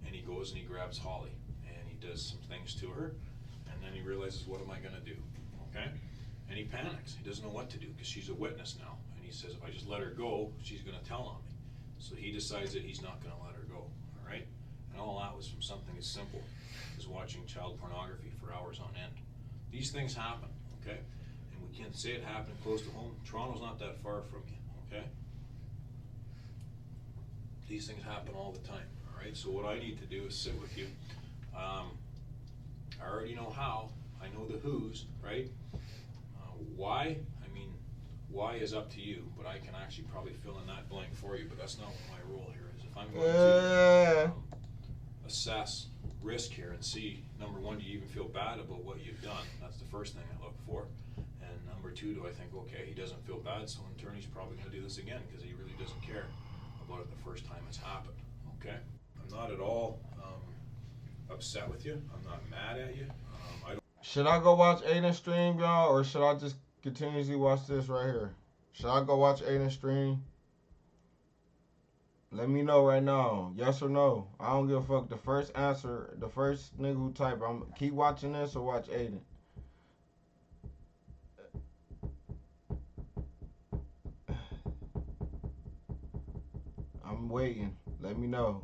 And he goes and he grabs Holly and he does some things to her, and then he realizes, what am I going to do? Okay? And he panics. He doesn't know what to do because she's a witness now. And he says, if I just let her go, she's going to tell on me. So he decides that he's not going to let her go. All right? And all that was from something as simple as watching child pornography for hours on end. These things happen, okay? And we can't say it happened close to home. Toronto's not that far from you, okay? These things happen all the time, all right? So what I need to do is sit with you. I already know how. I know the who's, right? Why? I mean, why is up to you, but I can actually probably fill in that blank for you, but that's not what my role here is. If I'm going to assess risk here and see, number one, do you even feel bad about what you've done? That's the first thing I look for. And number two, do I think, okay, he doesn't feel bad, so in turn he's probably going to do this again because he really doesn't care about it the first time it's happened, okay? I'm not at all upset with you. I'm not mad at you. Should I go watch Aiden stream, y'all, or should I just continuously watch this right here? Should I go watch Aiden stream? Let me know right now, yes or no. I don't give a fuck. The first answer, the first nigga who type, I'm keep watching this or watch Aiden. I'm waiting. Let me know.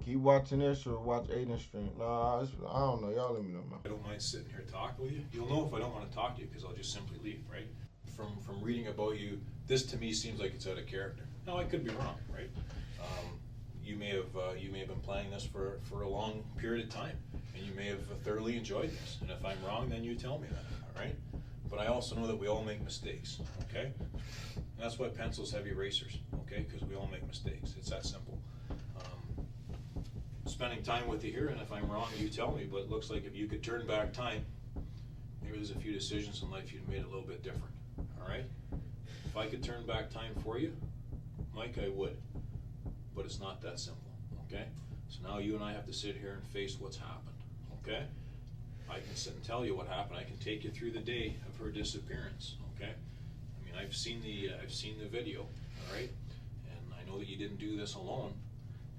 Keep watching this or watch Aiden stream. Nah, I don't know. Y'all let me know, man. I don't mind sitting here talking with you. You'll know if I don't want to talk to you because I'll just simply leave, right? From reading about you, this to me seems like it's out of character. Now I could be wrong, right? You may have been planning this for a long period of time, and you may have thoroughly enjoyed this. And if I'm wrong, then you tell me that, all right? But I also know that we all make mistakes, okay? And that's why pencils have erasers, okay? Because we all make mistakes. It's that simple. Spending time with you here, and if I'm wrong, you tell me. But it looks like if you could turn back time, maybe there's a few decisions in life you'd made a little bit different, all right? If I could turn back time for you, Mike, I would. But it's not that simple, okay? So now you and I have to sit here and face what's happened, okay? I can sit and tell you what happened. I can take you through the day of her disappearance, okay? I mean, I've seen the video, all right? And I know that you didn't do this alone.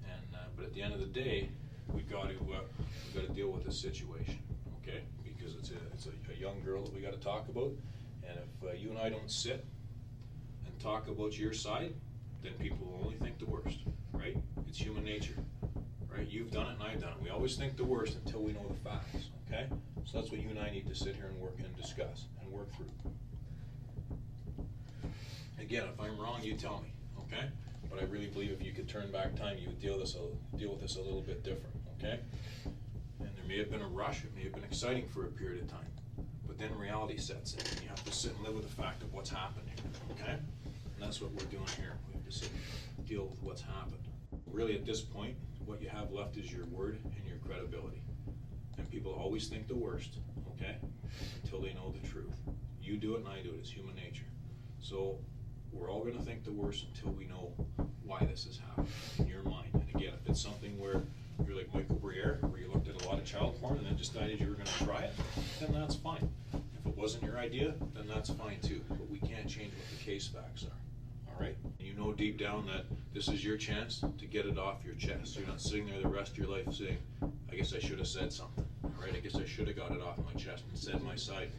And but at the end of the day, we got to deal with this situation, okay? Because it's a young girl that we got to talk about. And if you and I don't sit and talk about your side, then people will only think the worst, right? It's human nature, right? You've done it and I've done it. We always think the worst until we know the facts, okay? So that's what you and I need to sit here and work and discuss and work through. Again, if I'm wrong, you tell me, okay? But I really believe if you could turn back time, you would deal with this a little bit different, okay? And there may have been a rush, it may have been exciting for a period of time, but then reality sets in and you have to sit and live with the fact of what's happened here, okay? And that's what we're doing here. We have to sit and deal with what's happened. Really, at this point, what you have left is your word and your credibility. And people always think the worst, okay? Until they know the truth. You do it and I do it. It's human nature. So we're all going to think the worst until we know why this has happened in your mind. And again, if it's something where you're like Michael Briere, where you looked at a lot of child porn and then decided you were going to try it, then that's fine. If it wasn't your idea, then that's fine too. But we can't change what the case facts are. All right? You know deep down that this is your chance to get it off your chest. So you're not sitting there the rest of your life saying, I guess I should have said something. All right? I guess I should have got it off my chest and said my side.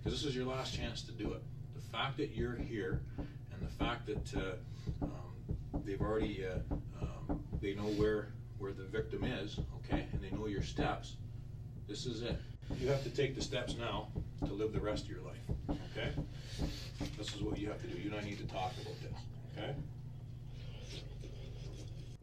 Because this is your last chance to do it. The fact that you're here and the fact that they've already, they know where the victim is, okay, and they know your steps, this is it. You have to take the steps now to live the rest of your life, okay? This is what you have to do. You and I need to talk about this, okay?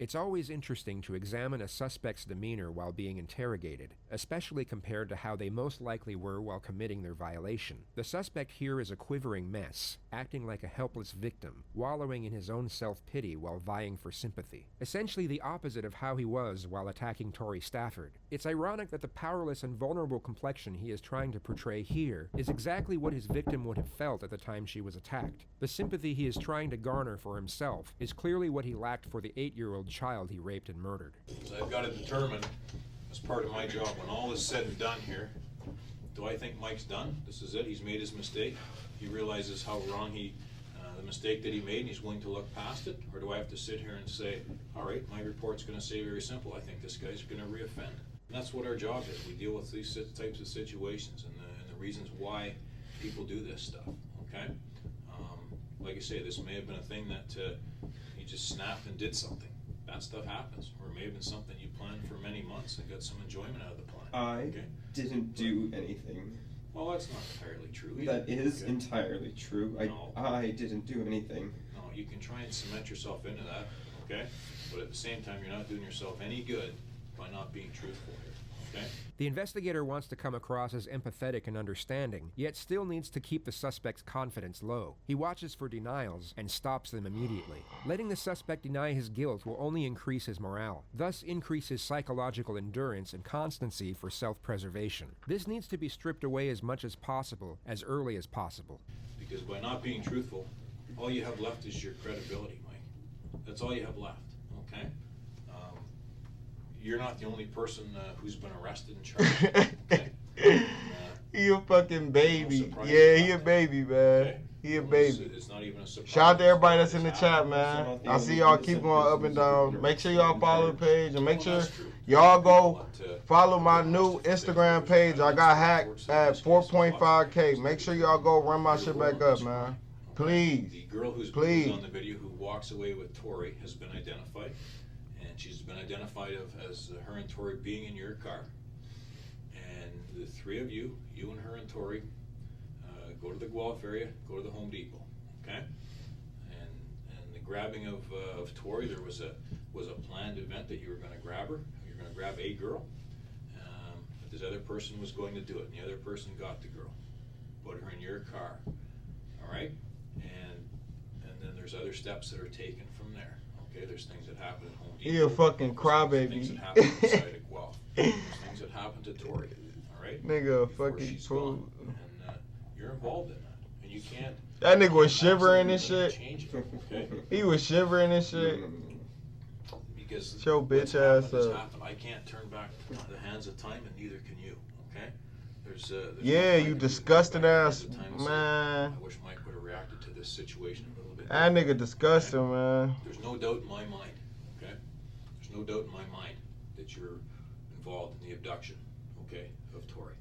It's always interesting to examine a suspect's demeanor while being interrogated, especially compared to how they most likely were while committing their violation. The suspect here is a quivering mess, acting like a helpless victim, wallowing in his own self-pity while vying for sympathy. Essentially the opposite of how he was while attacking Tori Stafford. It's ironic that the powerless and vulnerable complexion he is trying to portray here is exactly what his victim would have felt at the time she was attacked. The sympathy he is trying to garner for himself is clearly what he lacked for the 8-year-old child he raped and murdered. So I've got to determine, as part of my job, when all is said and done here, do I think Mike's done? This is it. He's made his mistake. He realizes how wrong the mistake that he made, and he's willing to look past it? Or do I have to sit here and say, all right, my report's going to say very simple, I think this guy's going to reoffend. And that's what our job is. We deal with these types of situations and the reasons why people do this stuff, okay? Like I say, this may have been a thing that you just snapped and did something. That stuff happens. Or it may have been something you planned for many months and got some enjoyment out of the plan. I didn't do anything. Well, that's not entirely true either. That is entirely true. I didn't do anything. No, you can try and cement yourself into that, okay? But at the same time, you're not doing yourself any good by not being truthful here, okay? The investigator wants to come across as empathetic and understanding, yet still needs to keep the suspect's confidence low. He watches for denials and stops them immediately. Letting the suspect deny his guilt will only increase his morale, thus increase his psychological endurance and constancy for self-preservation. This needs to be stripped away as much as possible, as early as possible. Because by not being truthful, all you have left is your credibility, Mike. That's all you have left, okay? You're not the only person who's been arrested and charged. Okay? He a fucking baby. Yeah, he a baby, man. Okay. He a baby. It's not even a surprise. Shout out to everybody that's in the chat, man. I see y'all keep going up and down. Make sure y'all follow the page and make sure y'all go follow my new Instagram page. I got hacked at 4.5K. Make sure y'all go run my shit back up, man. Please. The girl who's on the video who walks away with Tori has been identified. She's been identified as her and Tori being in your car. And the three of you and her and Tori, go to the Guelph area, go to the Home Depot, okay? And the grabbing of Tori, there was a planned event that you were going to grab her. You were going to grab a girl. But this other person was going to do it, and the other person got the girl, put her in your car, all right? And then there's other steps that are taken from there. Okay, there's things that happen at Home Depot. He a fucking crybaby. Things that happen inside of Guelph. There's things that happen to Tori. All right. Nigga, a fucking fool. And you're involved in that, and you can't. That nigga was shivering and shit. Change it, okay? He was shivering and shit. Because show bitch ass up. I can't turn back the hands of time, and neither can you. Okay. There's yeah, you disgusting ass man. I wish Mike would have reacted to this situation a little bit. That nigga disgusting, man. There's no doubt in my mind, okay? There's no doubt in my mind that you're involved in the abduction, okay, of Tori.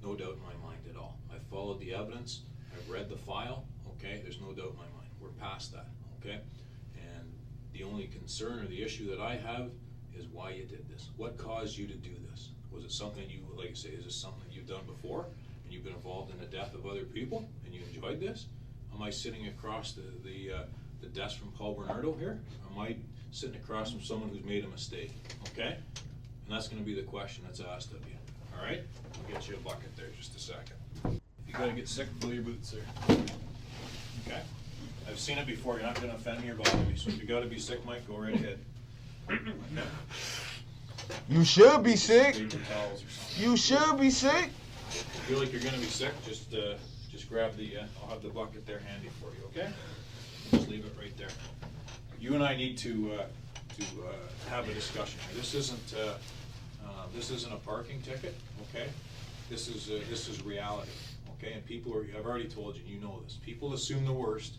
No doubt in my mind at all. I've followed the evidence. I've read the file, okay? There's no doubt in my mind. We're past that, okay? And the only concern or the issue that I have is why you did this. What caused you to do this? Was it something you, like I say, is this something you've done before and you've been involved in the death of other people and you enjoyed this? Am I sitting across the desk from Paul Bernardo here? Am I sitting across from someone who's made a mistake? Okay? And that's going to be the question that's asked of you. All right? I'll get you a bucket there just a second. If you got to get sick, fill your boots there. Okay? I've seen it before. You're not going to offend me or bother me. So if you got to be sick, Mike, go right ahead. Okay? You should be sick. You should be sick. If you feel like you're going to be sick, just just grab the, I'll have the bucket there handy for you, okay? Just leave it right there. You and I need to have a discussion. This isn't a parking ticket, okay? This is reality, okay? And people are, I've already told you, you know this. People assume the worst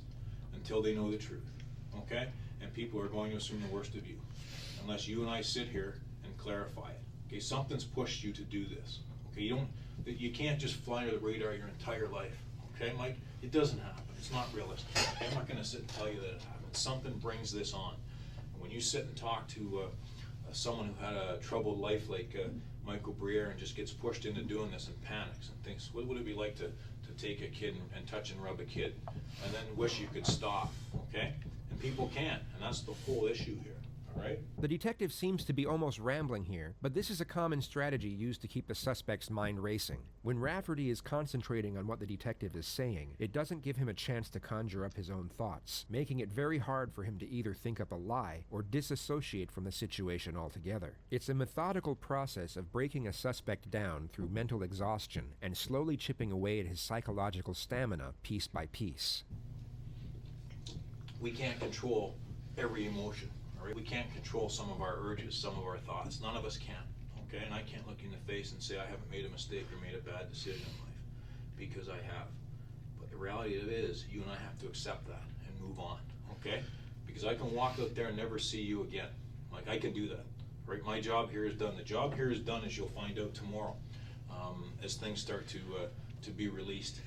until they know the truth, okay? And people are going to assume the worst of you unless you and I sit here and clarify it. Okay, something's pushed you to do this. Okay, you can't just fly under the radar your entire life. Okay, Mike? It doesn't happen. It's not realistic. Okay? I'm not going to sit and tell you that it happens. Something brings this on. And when you sit and talk to someone who had a troubled life like Michael Briere and just gets pushed into doing this and panics and thinks, what would it be like to take a kid and touch and rub a kid and then wish you could stop, okay? And people can't, and that's the whole issue here. Right. The detective seems to be almost rambling here, but this is a common strategy used to keep the suspect's mind racing. When Rafferty is concentrating on what the detective is saying, it doesn't give him a chance to conjure up his own thoughts, making it very hard for him to either think up a lie or disassociate from the situation altogether. It's a methodical process of breaking a suspect down through mental exhaustion and slowly chipping away at his psychological stamina piece by piece. We can't control every emotion. Right? We can't control some of our urges, some of our thoughts. None of us can, okay? And I can't look you in the face and say I haven't made a mistake or made a bad decision in life, because I have. But the reality of it is, you and I have to accept that and move on, okay? Because I can walk out there and never see you again. Like, I can do that, right? My job here is done. The job here is done, as you'll find out tomorrow, as things start to be released.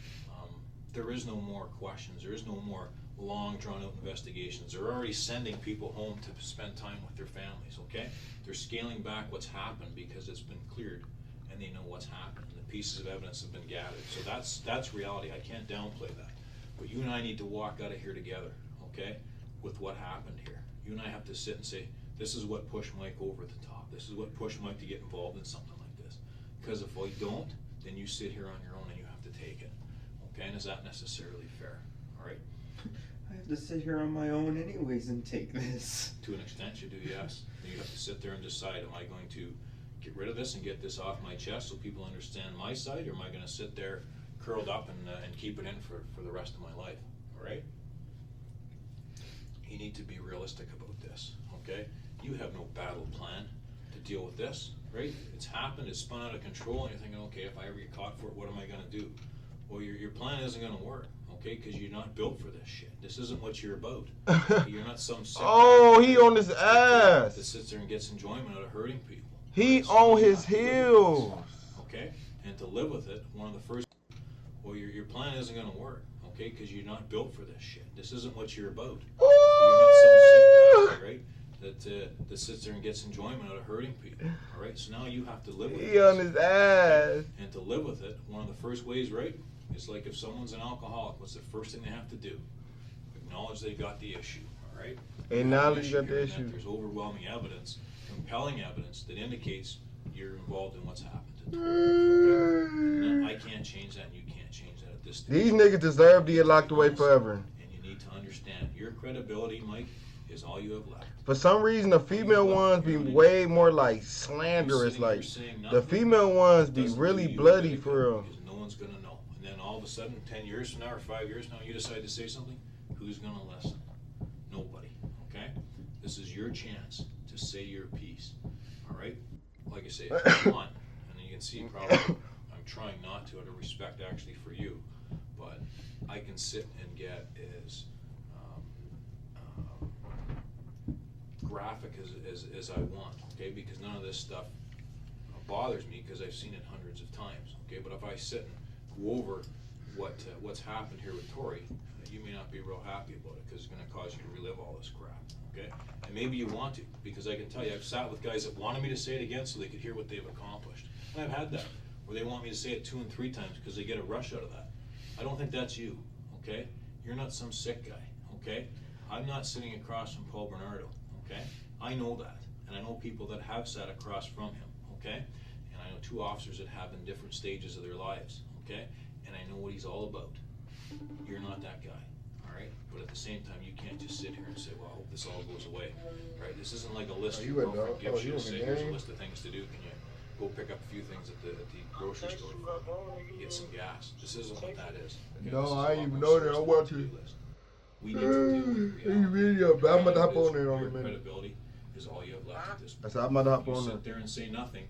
There is no more questions. There is no more long drawn-out investigations. They're already sending people home to spend time with their families, okay? They're scaling back what's happened because it's been cleared and they know what's happened and the pieces of evidence have been gathered. So that's reality. I can't downplay that. But you and I need to walk out of here together, okay, with what happened here. You and I have to sit and say, this is what pushed Mike over the top. This is what pushed Mike to get involved in something like this. Because if I don't, then you sit here on your own and you have to take it, okay? And is that necessarily fair, all right? I have to sit here on my own anyways and take this. To an extent you do, yes. Then you have to sit there and decide, am I going to get rid of this and get this off my chest so people understand my side, or am I going to sit there curled up and keep it in for the rest of my life, all right? You need to be realistic about this, okay? You have no battle plan to deal with this, right? It's happened, it's spun out of control, and you're thinking, okay, if I ever get caught for it, what am I going to do? Well, your plan isn't going to work. Okay, because you're not built for this shit. This isn't what you're about. You're not some sick oh, he on his ass. That sits there and gets enjoyment out of hurting people. He right? So on his heels. Okay, and to live with it, one of the first. Well, your plan isn't going to work. Okay, because you're not built for this shit. This isn't what you're about. Okay, you're not some sick bastard, right? That sits there and gets enjoyment out of hurting people. All right, so now you have to live with it. He on his ass. And to live with it, one of the first ways, right? It's like if someone's an alcoholic, what's the first thing they have to do? Acknowledge they got the issue, all right? Acknowledge you got the issue. There's overwhelming evidence, compelling evidence that indicates you're involved in what's happened. I can't change that, and you can't change that at this stage. These niggas deserve to get locked away forever. And you need to understand, your credibility, Mike, is all you have left. For some reason, the female ones be way more like slanderous. Like the female ones be really bloody for real. No one's gonna know. And then all of a sudden, 10 years from now or 5 years from now, you decide to say something. Who's gonna listen? Nobody. Okay? This is your chance to say your piece. All right? Like I say, if you want, and you can see probably I'm trying not to out of respect actually for you, but I can sit and get as graphic as I want, okay? Because none of this stuff bothers me because I've seen it hundreds of times, okay? But if I sit and go over what's happened here with Tori, you may not be real happy about it because it's going to cause you to relive all this crap, okay? And maybe you want to, because I can tell you I've sat with guys that wanted me to say it again so they could hear what they've accomplished. And I've had that, where they want me to say it 2 and 3 times because they get a rush out of that. I don't think that's you, okay? You're not some sick guy, okay? I'm not sitting across from Paul Bernardo, okay? I know that, and I know people that have sat across from him, okay? And I know 2 officers that have in different stages of their lives, okay? And I know what he's all about. You're not that guy, all right? But at the same time, you can't just sit here and say, well, I hope this all goes away, right? This isn't like a list your girlfriend gives you to say, here's a list of things to do. go pick up a few things at the grocery store, get some gas. This isn't what that is. Okay? No, I didn't even know that. I want to. We need to deal with reality. Video, but I'm gonna hop on there on a Your minute. credibility is all you have left at this point. I said I'm gonna hop You on sit there. there and say nothing,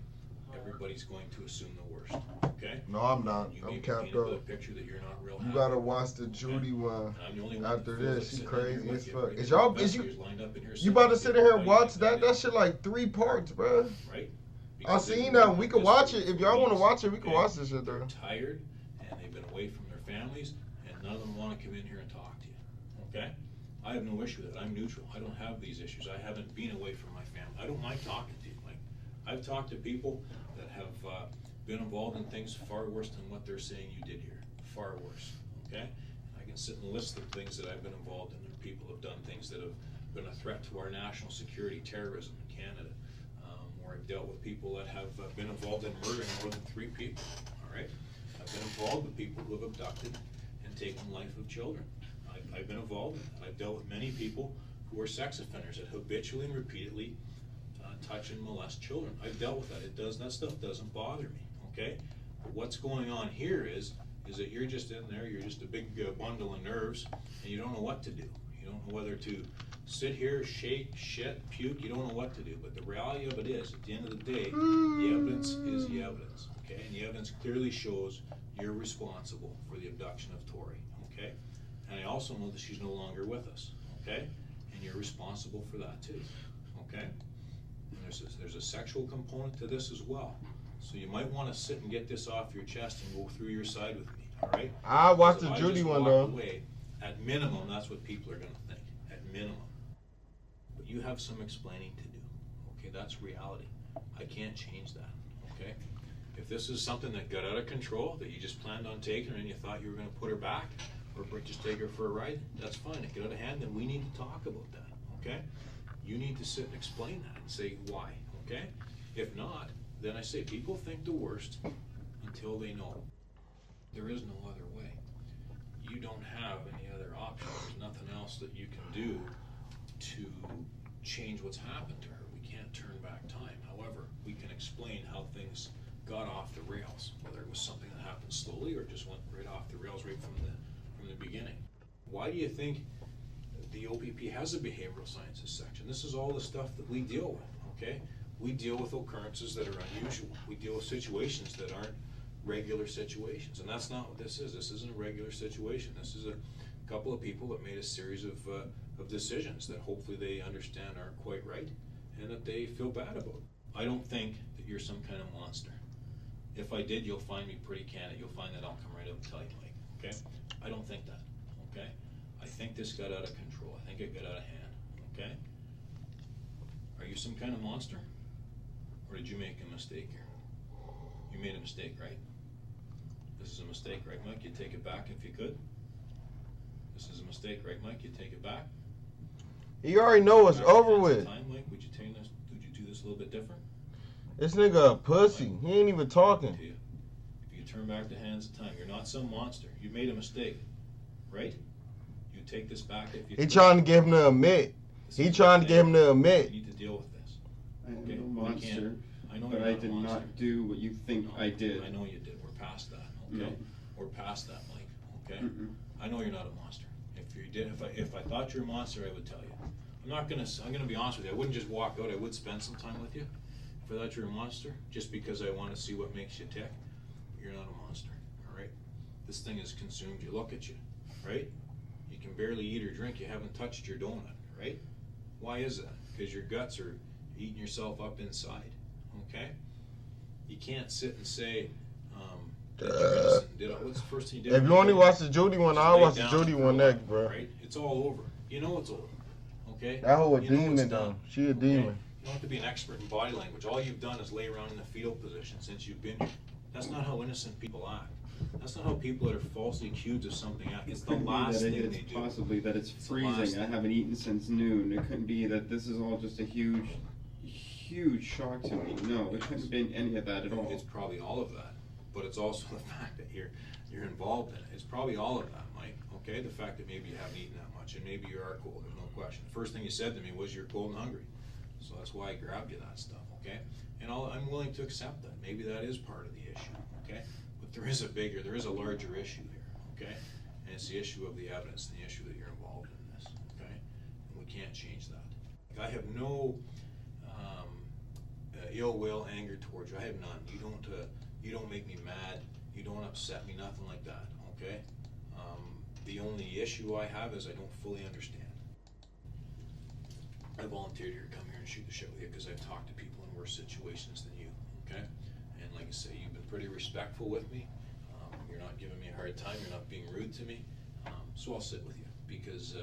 everybody's going to assume the worst. Okay? No, I'm not. You I'm may be capped painted with up. a picture that you're not real You happy gotta with. watch the Judy one. I'm the only one After that feels this, she like crazy sitting as here fuck. with Is y'all? Is investigators you? lined up in here You about to sit in here and saying watch how you that? That shit like 3 parts, bro. right? I Because they've seen been that. doing We could this watch for it. If y'all want to weeks, watch it, we can okay? watch this shit They're though. tired and they've been away from their families, and none of them want to come in here and talk to you. Okay? I have no issue with it. I'm neutral. I don't have these issues. I haven't been away from my family. I don't mind talking to you. Like, I've talked to people that have been involved in things far worse than what they're saying you did here. Far worse. Okay? I can sit and list the things that I've been involved in, and people have done things that have been a threat to our national security, terrorism in Canada. Where I've dealt with people that have been involved in murdering more than 3 people. All right? I've been involved with people who have abducted and taken the life of children. I've been involved in that. I've dealt with many people who are sex offenders that habitually and repeatedly touch and molest children. I've dealt with that. That stuff doesn't bother me, okay? But what's going on here is that you're just in there, you're just a big bundle of nerves, and you don't know what to do. You don't know whether to sit here, shake, shit, puke, you don't know what to do. But the reality of it is, at the end of the day, the evidence is the evidence, okay? And the evidence clearly shows you're responsible for the abduction of Tori, okay? And I also know that she's no longer with us, okay? And you're responsible for that too, okay? And there's a sexual component to this as well. So you might want to sit and get this off your chest and go through your side with me, all right? I watched the Because if Judy just one walk though. away, at minimum, that's what people are going to think, at minimum. But you have some explaining to do, okay? That's reality. I can't change that, okay? If this is something that got out of control, that you just planned on taking her and you thought you were going to put her back, or just take her for a ride, that's fine. It got out of hand, then we need to talk about that, okay? You need to sit and explain that and say why, okay? If not, then I say people think the worst until they know. There is no other way. You don't have any other option. There's nothing else that you can do to change what's happened to her. We can't turn back time. However, we can explain how things got off the rails, whether it was something that happened slowly or just went right off the rails right from the beginning. Why do you think the OPP has a behavioral sciences section? This is all the stuff that we deal with, okay? We deal with occurrences that are unusual. We deal with situations that aren't regular situations, and that's not what this is. This isn't a regular situation. This is a couple of people that made a series of decisions that hopefully they understand aren't quite right and that they feel bad about. I don't think that you're some kind of monster. If I did, you'll find me pretty candid. You'll find that I'll come right up and tell you, Mike, okay? I don't think that, okay? I think this got out of control. I think it got out of hand, okay? Are you some kind of monster? Or did you make a mistake here? You made a mistake, right? This is a mistake, right, Mike? You'd take it back if you could? This is a mistake, right, Mike? You'd take it back? You already know it's over with. Time, Mike, would you do this a little bit different? This nigga a pussy. He ain't even talking. If you turn back the hands of time, you're not some monster. You made a mistake, right? You take this back if you He could. trying to get him to admit. He trying to get him to admit. You need to deal with this. I am Okay? no We monster, can't. I know but you're I not a did monster. not do what you think I did. I know you did. We're past that. Okay. No. We're past that, Mike. Okay. Mm-mm. I know you're not a monster. If you did, if I thought you're a monster, I would tell you. I'm gonna be honest with you. I wouldn't just walk out. I would spend some time with you. If I thought you're a monster, just because I want to see what makes you tick. You're not a monster. All right. This thing has consumed you. Look at you. Right. You can barely eat or drink. You haven't touched your donut. Right. Why is that? Because your guts are eating yourself up inside. Okay? You can't sit and say, that you're innocent. What's the first thing you did? If you only watch the Judy one, I'll watch the Judy one next, bro. Right? It's all over. You know it's over. Okay? That whole a You know it's demon, though. done. She a Okay? demon. You don't have to be an expert in body language. All you've done is lay around in the fetal position since you've been here. That's not how innocent people act. That's not how people that are falsely accused of something act. It's the Could be last that thing it's they do. possibly that it's the last freezing. I thing. haven't eaten since noon. It couldn't be that this is all just a huge shock to me. No, it couldn't have been any of that at all. It's probably all of that, but it's also the fact that you're involved in it. It's probably all of that, Mike. Okay, the fact that maybe you haven't eaten that much and maybe you are cold. There's no question. The first thing you said to me was you're cold and hungry. So that's why I grabbed you that stuff, okay? And I'm willing to accept that. Maybe that is part of the issue, okay? But there is a larger issue here, okay? And it's the issue of the evidence, and the issue that you're involved in this, okay? And we can't change that. I have no ill will, anger towards you. I have none. You don't make me mad. You don't upset me, nothing like that, okay? The only issue I have is I don't fully understand. I volunteered here to come here and shoot the shit with you because I've talked to people in worse situations than you, okay? And like I say, you've been pretty respectful with me. You're not giving me a hard time. You're not being rude to me. So I'll sit with you because,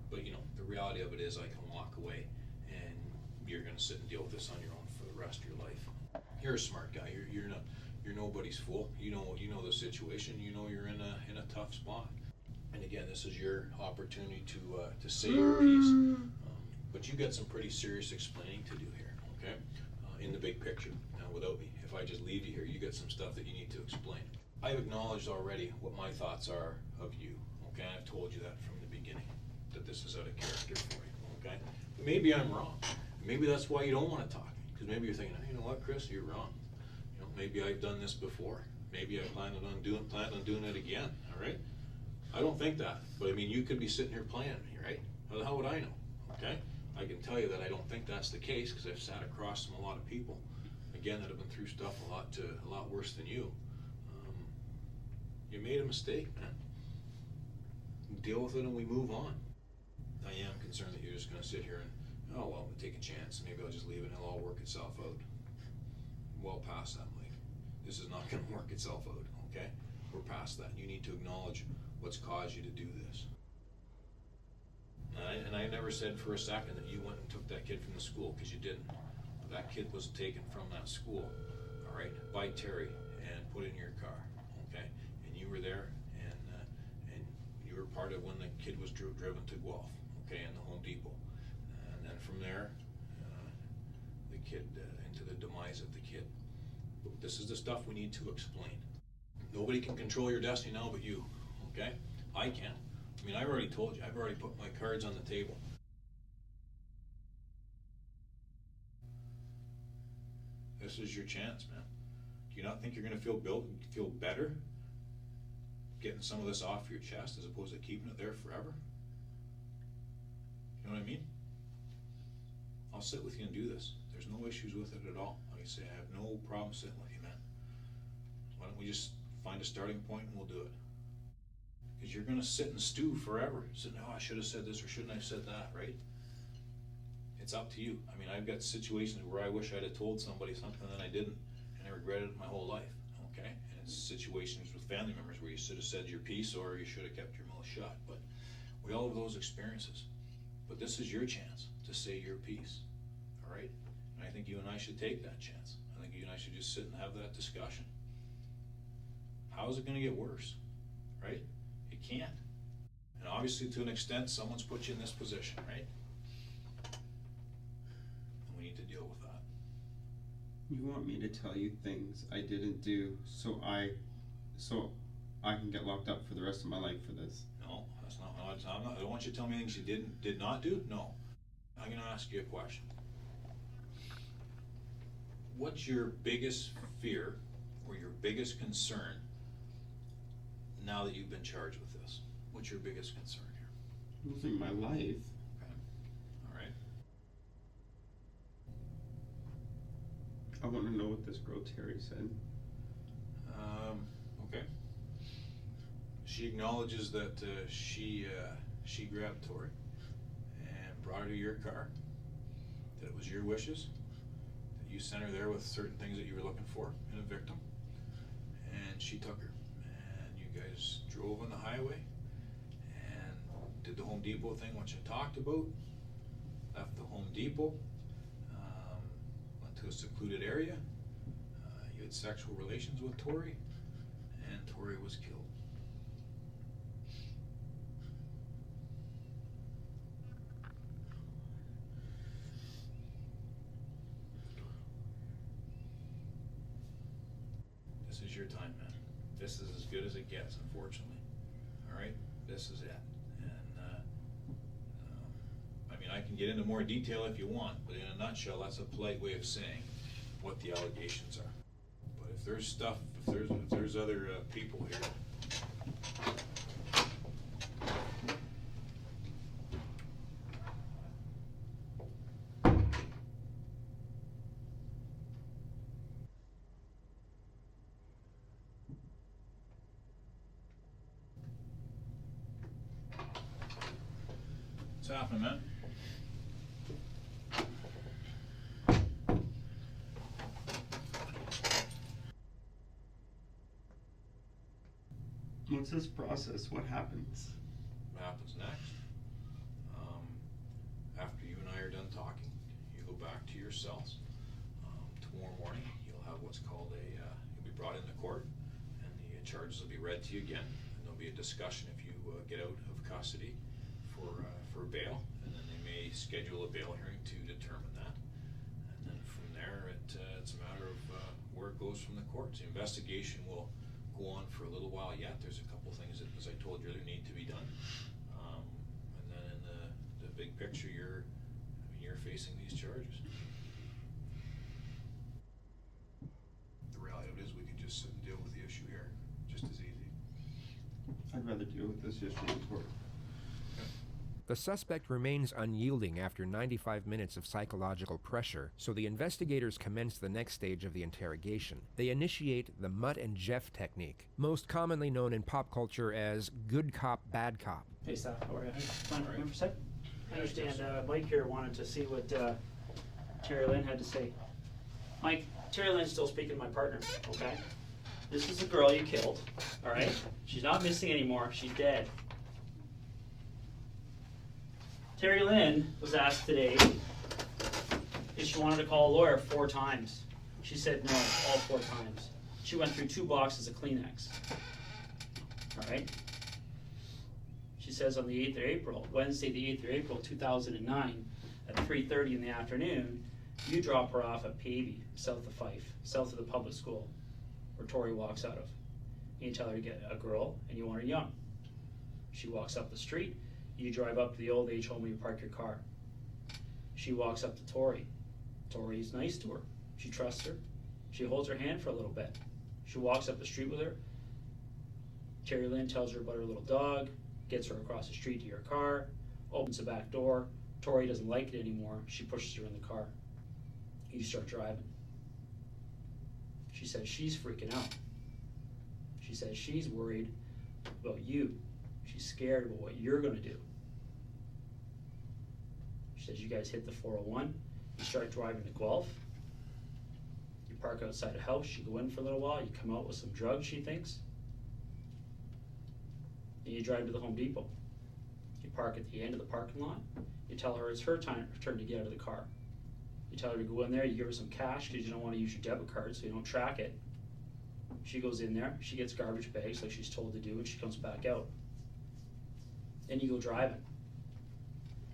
but you know, the reality of it is I can walk away and you're gonna sit and deal with this on your own for the rest of your life. You're a smart guy. You're nobody's fool. You know the situation. You know you're in a tough spot. And again, this is your opportunity to say your piece. But you got some pretty serious explaining to do here, okay? In the big picture, without me. If I just leave you here, you got some stuff that you need to explain. I've acknowledged already what my thoughts are of you, okay? I've told you that from the beginning, that this is out of character for you, okay? But maybe I'm wrong. Maybe that's why you don't want to talk. Because maybe you're thinking, you know what, Chris, you're wrong. You know, maybe I've done this before. Maybe I plan on doing it again, all right? I don't think that, but I mean, you could be sitting here playing me, right? How would I know, okay? I can tell you that I don't think that's the case because I've sat across from a lot of people, again, that have been through stuff a lot worse than you. You made a mistake, man. Deal with it and we move on. I am concerned that you're just going to sit here and, oh, well, we'll take a chance. Maybe I'll just leave it and it'll all work itself out. Well past that, Mike. This is not going to work itself out, okay? We're past that. You need to acknowledge what's caused you to do this. And I never said for a second that you went and took that kid from the school, because you didn't. But that kid was taken from that school, all right, by Terry and put in your car, okay? And you were there, and you were part of when the kid was driven to Guelph, okay, in the Home Depot. And then from there, the kid, into the demise of the kid. But this is the stuff we need to explain. Nobody can control your destiny now but you, okay? I can. I mean, I've already told you. I've already put my cards on the table. This is your chance, man. Do you not think you're going to feel better getting some of this off your chest as opposed to keeping it there forever? You know what I mean? I'll sit with you and do this. There's no issues with it at all. Like I say, I have no problem sitting with you, man. Why don't we just find a starting point and we'll do it? Because you're going to sit and stew forever. Sitting, oh, I should have said this or shouldn't I have said that, right? It's up to you. I mean, I've got situations where I wish I'd have told somebody something that I didn't, and I regretted it my whole life, okay? And it's situations with family members where you should have said your piece or you should have kept your mouth shut. But we all have those experiences. But this is your chance to say your piece, all right? And I think you and I should take that chance. I think you and I should just sit and have that discussion. How is it going to get worse, right? It can't. And obviously, to an extent, someone's put you in this position, right? And we need to deal with that. You want me to tell you things I didn't do so I can get locked up for the rest of my life for this? No, that's not. I don't want you to tell me things you did not do. No. I'm going to ask you a question. What's your biggest fear or your biggest concern now that you've been charged with this? What's your biggest concern here? Losing my life. Okay. All right. I want to know what this girl Terry said. Okay. She acknowledges that she grabbed Tori and brought her to your car. That it was your wishes. That you sent her there with certain things that you were looking for in a victim. And she took her. You guys drove on the highway and did the Home Depot thing, which I talked about. Left the Home Depot, went to a secluded area. You had sexual relations with Tori, and Tori was killed. This is your time, man. This is as good as it gets, unfortunately. All right? This is it. And, I mean, I can get into more detail if you want, but in a nutshell, that's a polite way of saying what the allegations are. But if there's stuff, if there's other people here. What's happening, man? What's this process? What happens? What happens next? After you and I are done talking, you go back to your cells. Tomorrow morning, you'll have what's called you'll be brought into court, and the charges will be read to you again. And there'll be a discussion if you get out of custody for bail, and then they may schedule a bail hearing to determine that. And then from there, it's a matter of where it goes from the courts. The investigation will go on for a little while yet. There's a couple things that, as I told you, that need to be done. And then in the big picture, you're facing these charges. The reality of it is we could just sit and deal with the issue here, just as easy. I'd rather deal with this issue in court. The suspect remains unyielding after 95 minutes of psychological pressure, so the investigators commence the next stage of the interrogation. They initiate the Mutt and Jeff technique, most commonly known in pop culture as good cop, bad cop. Hey, staff, how are you? Mind for a sec? I understand Mike here wanted to see what Terry Lynn had to say. Mike, Terry Lynn's still speaking to my partner, okay? This is the girl you killed, all right? She's not missing anymore. She's dead. Terry Lynn was asked today if she wanted to call a lawyer 4 times. She said no, all 4 times. She went through 2 boxes of Kleenex. All right? She says on the 8th of April, Wednesday the 8th of April, 2009, at 3:30 in the afternoon, you drop her off at Pavey, south of Fife, south of the public school, where Tori walks out of. And you tell her to get a girl, and you want her young. She walks up the street. You drive up to the old age home where you park your car. She walks up to Tori. Tori's nice to her. She trusts her. She holds her hand for a little bit. She walks up the street with her. Terry Lynn tells her about her little dog, gets her across the street to your car, opens the back door. Tori doesn't like it anymore. She pushes her in the car. You start driving. She says she's freaking out. She says she's worried about you. She's scared about what you're going to do. She says you guys hit the 401. You start driving to Guelph. You park outside a house. You go in for a little while. You come out with some drugs, she thinks. And you drive to the Home Depot. You park at the end of the parking lot. You tell her it's her turn to get out of the car. You tell her to go in there. You give her some cash because you don't want to use your debit card so you don't track it. She goes in there. She gets garbage bags like she's told to do, and she comes back out. Then you go driving,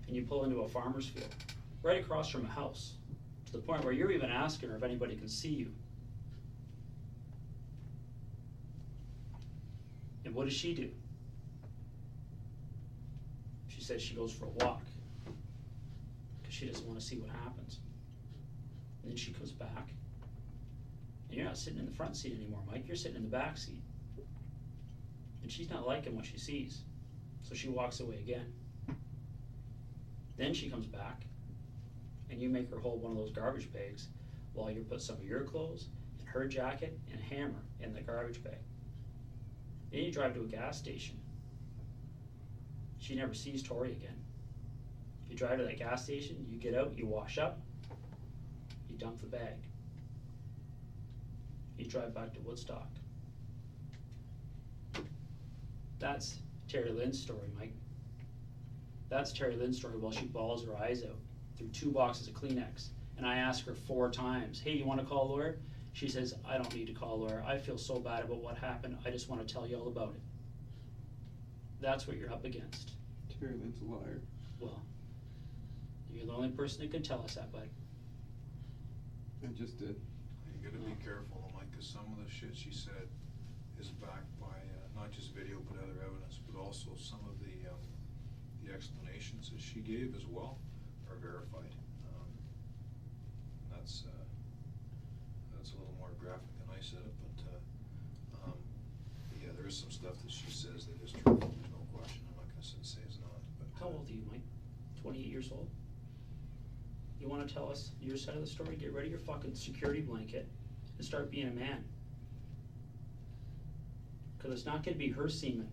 and you pull into a farmer's field, right across from a house, to the point where you're even asking her if anybody can see you. And what does she do? She says she goes for a walk, because she doesn't want to see what happens. And then she comes back, and you're not sitting in the front seat anymore, Mike, you're sitting in the back seat. And she's not liking what she sees. So she walks away again. Then she comes back, and you make her hold one of those garbage bags while you put some of your clothes and her jacket and a hammer in the garbage bag. Then you drive to a gas station. She never sees Tori again. You drive to that gas station, you get out, you wash up, you dump the bag. You drive back to Woodstock. That's Terry Lynn's story, Mike. That's Terry Lynn's story while she bawls her eyes out through 2 boxes of Kleenex. And I ask her 4 times, hey, you want to call a lawyer? She says, I don't need to call a lawyer. I feel so bad about what happened. I just want to tell you all about it. That's what you're up against. Terry Lynn's a liar. Well, you're the only person that can tell us that, bud. I just did. You gotta be careful, Mike, because some of the shit she said is backed by not just video but other evidence, but also some of the explanations that she gave as well. are verified. That's a little more graphic than I said it, but yeah, there is some stuff that she says that is true. There's no question. I'm not going to say it's not. But How old are you, Mike? 28 years old? You want to tell us your side of the story? Get rid of your fucking security blanket and start being a man. Because it's not going to be her semen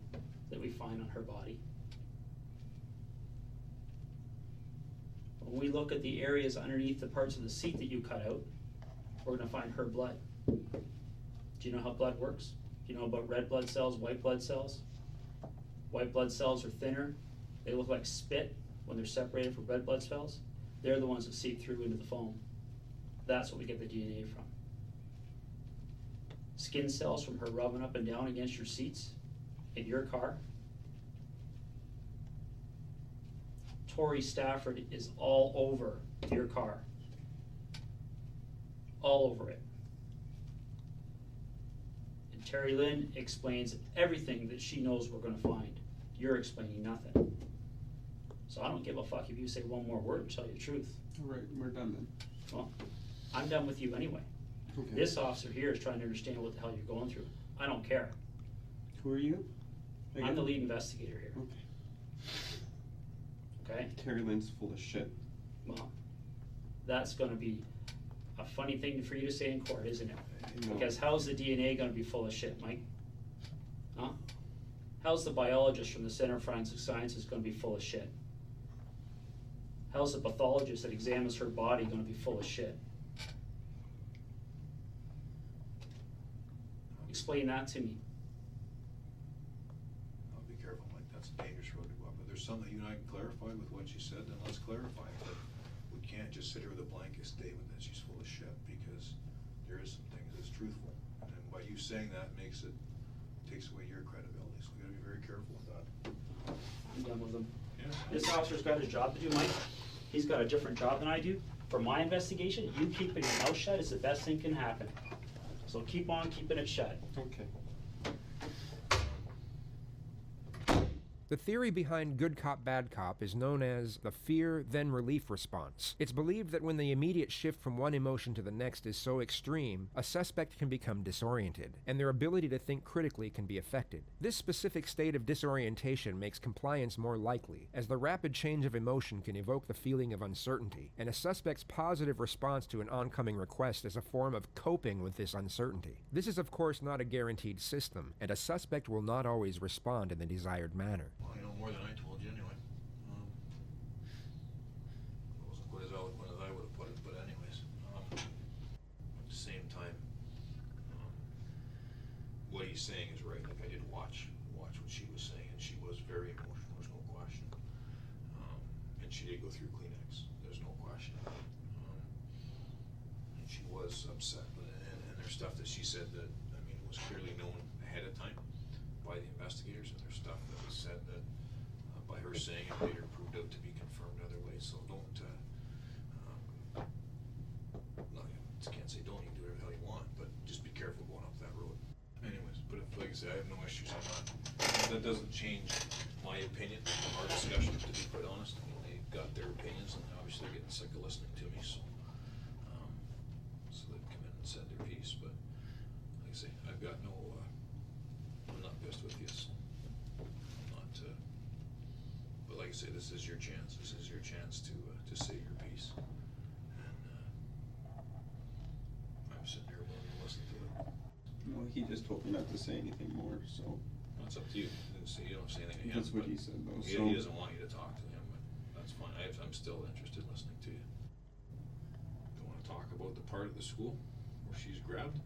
that we find on her body. When we look at the areas underneath the parts of the seat that you cut out, we're going to find her blood. Do you know how blood works? Do you know about red blood cells, white blood cells? White blood cells are thinner. They look like spit when they're separated from red blood cells. They're the ones that seep through into the foam. That's what we get the DNA from. Skin cells from her rubbing up and down against your seats in your car. Tori Stafford is all over your car. All over it. And Terry Lynn explains everything that she knows we're going to find. You're explaining nothing. So I don't give a fuck if you say one more word to tell you the truth. All right, we're done then. Well, I'm done with you anyway. Okay. This officer here is trying to understand what the hell you're going through. I don't care. Who are you? I'm the lead investigator here. Okay? Terry Lynn's full of shit. Well, that's going to be a funny thing for you to say in court, isn't it? No. Because how's the DNA going to be full of shit, Mike? Huh? How's the biologist from the Center for Forensic Sciences going to be full of shit? How's the pathologist that examines her body going to be full of shit? Explain that to me. I'll be careful, Mike. That's a dangerous road to go up. But there's something you and I can clarify with what she said, then let's clarify it. But we can't just sit here with a blanket statement that she's full of shit, because there is some things that's truthful. And then by you saying that takes away your credibility. So we gotta be very careful with that. I'm done with him. Yeah. This officer's got his job to do, Mike. He's got a different job than I do. For my investigation, you keeping your mouth shut is the best thing can happen. So keep on keeping it shut. Okay. The theory behind good cop, bad cop is known as the fear, then relief response. It's believed that when the immediate shift from one emotion to the next is so extreme, a suspect can become disoriented, and their ability to think critically can be affected. This specific state of disorientation makes compliance more likely, as the rapid change of emotion can evoke the feeling of uncertainty, and a suspect's positive response to an oncoming request is a form of coping with this uncertainty. This is of course not a guaranteed system, and a suspect will not always respond in the desired manner. Well, you know more than I told you anyway. It wasn't quite as eloquent as I would have put it, but anyways. At the same time, what he's saying is right. Like, I did watch what she was saying, and she was very emotional, there's no question. And she did go through Kleenex, there's no question. And she was upset, and there's stuff that she said that, I mean, was clearly known ahead of time by the investigators, and there's stuff that was said that by her saying it later proved out to be confirmed other ways. So don't, no, I can't say don't, you can do whatever the hell you want, but just be careful going up that road. Anyways, but if, like I say, I have no issues on that. That doesn't change my opinion from our discussion, to be quite honest. I mean, they've got their opinions, and obviously they're getting sick of listening to me, so they've come in and said their piece, but like I say, I've got no, I'm not pissed with you, so I'm not, but like I say, this is your chance. This is your chance to say your piece. And I'm sitting here willing to listen to it. Well, he just told me not to say anything more, so. Well, it's up to you. You don't say anything to him. That's what he said, though. He doesn't want you to talk to him, but that's fine. I'm still interested in listening to you. Do you want to talk about the part of the school where she's grabbed?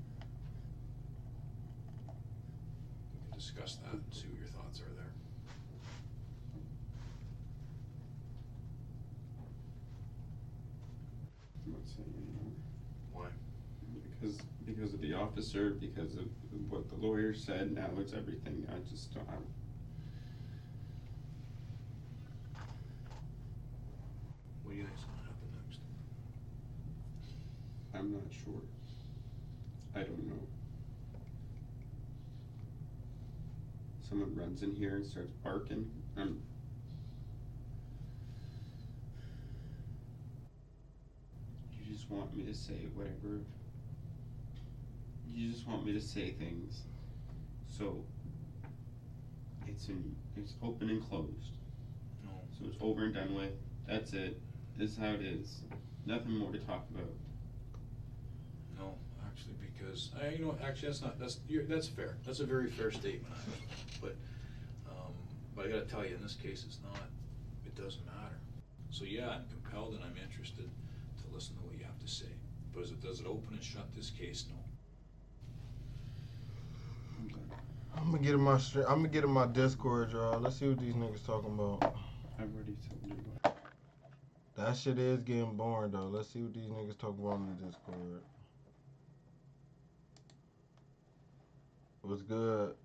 We can discuss that and see what your thoughts are there. I'm not saying anymore. Why? Because of the officer, because of what the lawyer said, now it's everything. I just don't. What do you think's going to happen next? I'm not sure. I don't know. Someone runs in here and starts barking. want me to say whatever. You just want me to say things. So it's open and closed. No. So it's over and done with. That's it. This is how it is. Nothing more to talk about. No, actually, because that's fair. That's a very fair statement, actually. But I gotta tell you, in this case, it doesn't matter. So yeah, I'm compelled and I'm interested to listen to what you have to say. But does it open and shut this case? No. I'm gonna get in my Discord, y'all. Let's see what these niggas talking about. I've already told you about. That shit is getting boring though. Let's see what these niggas talking about in the Discord. What's good?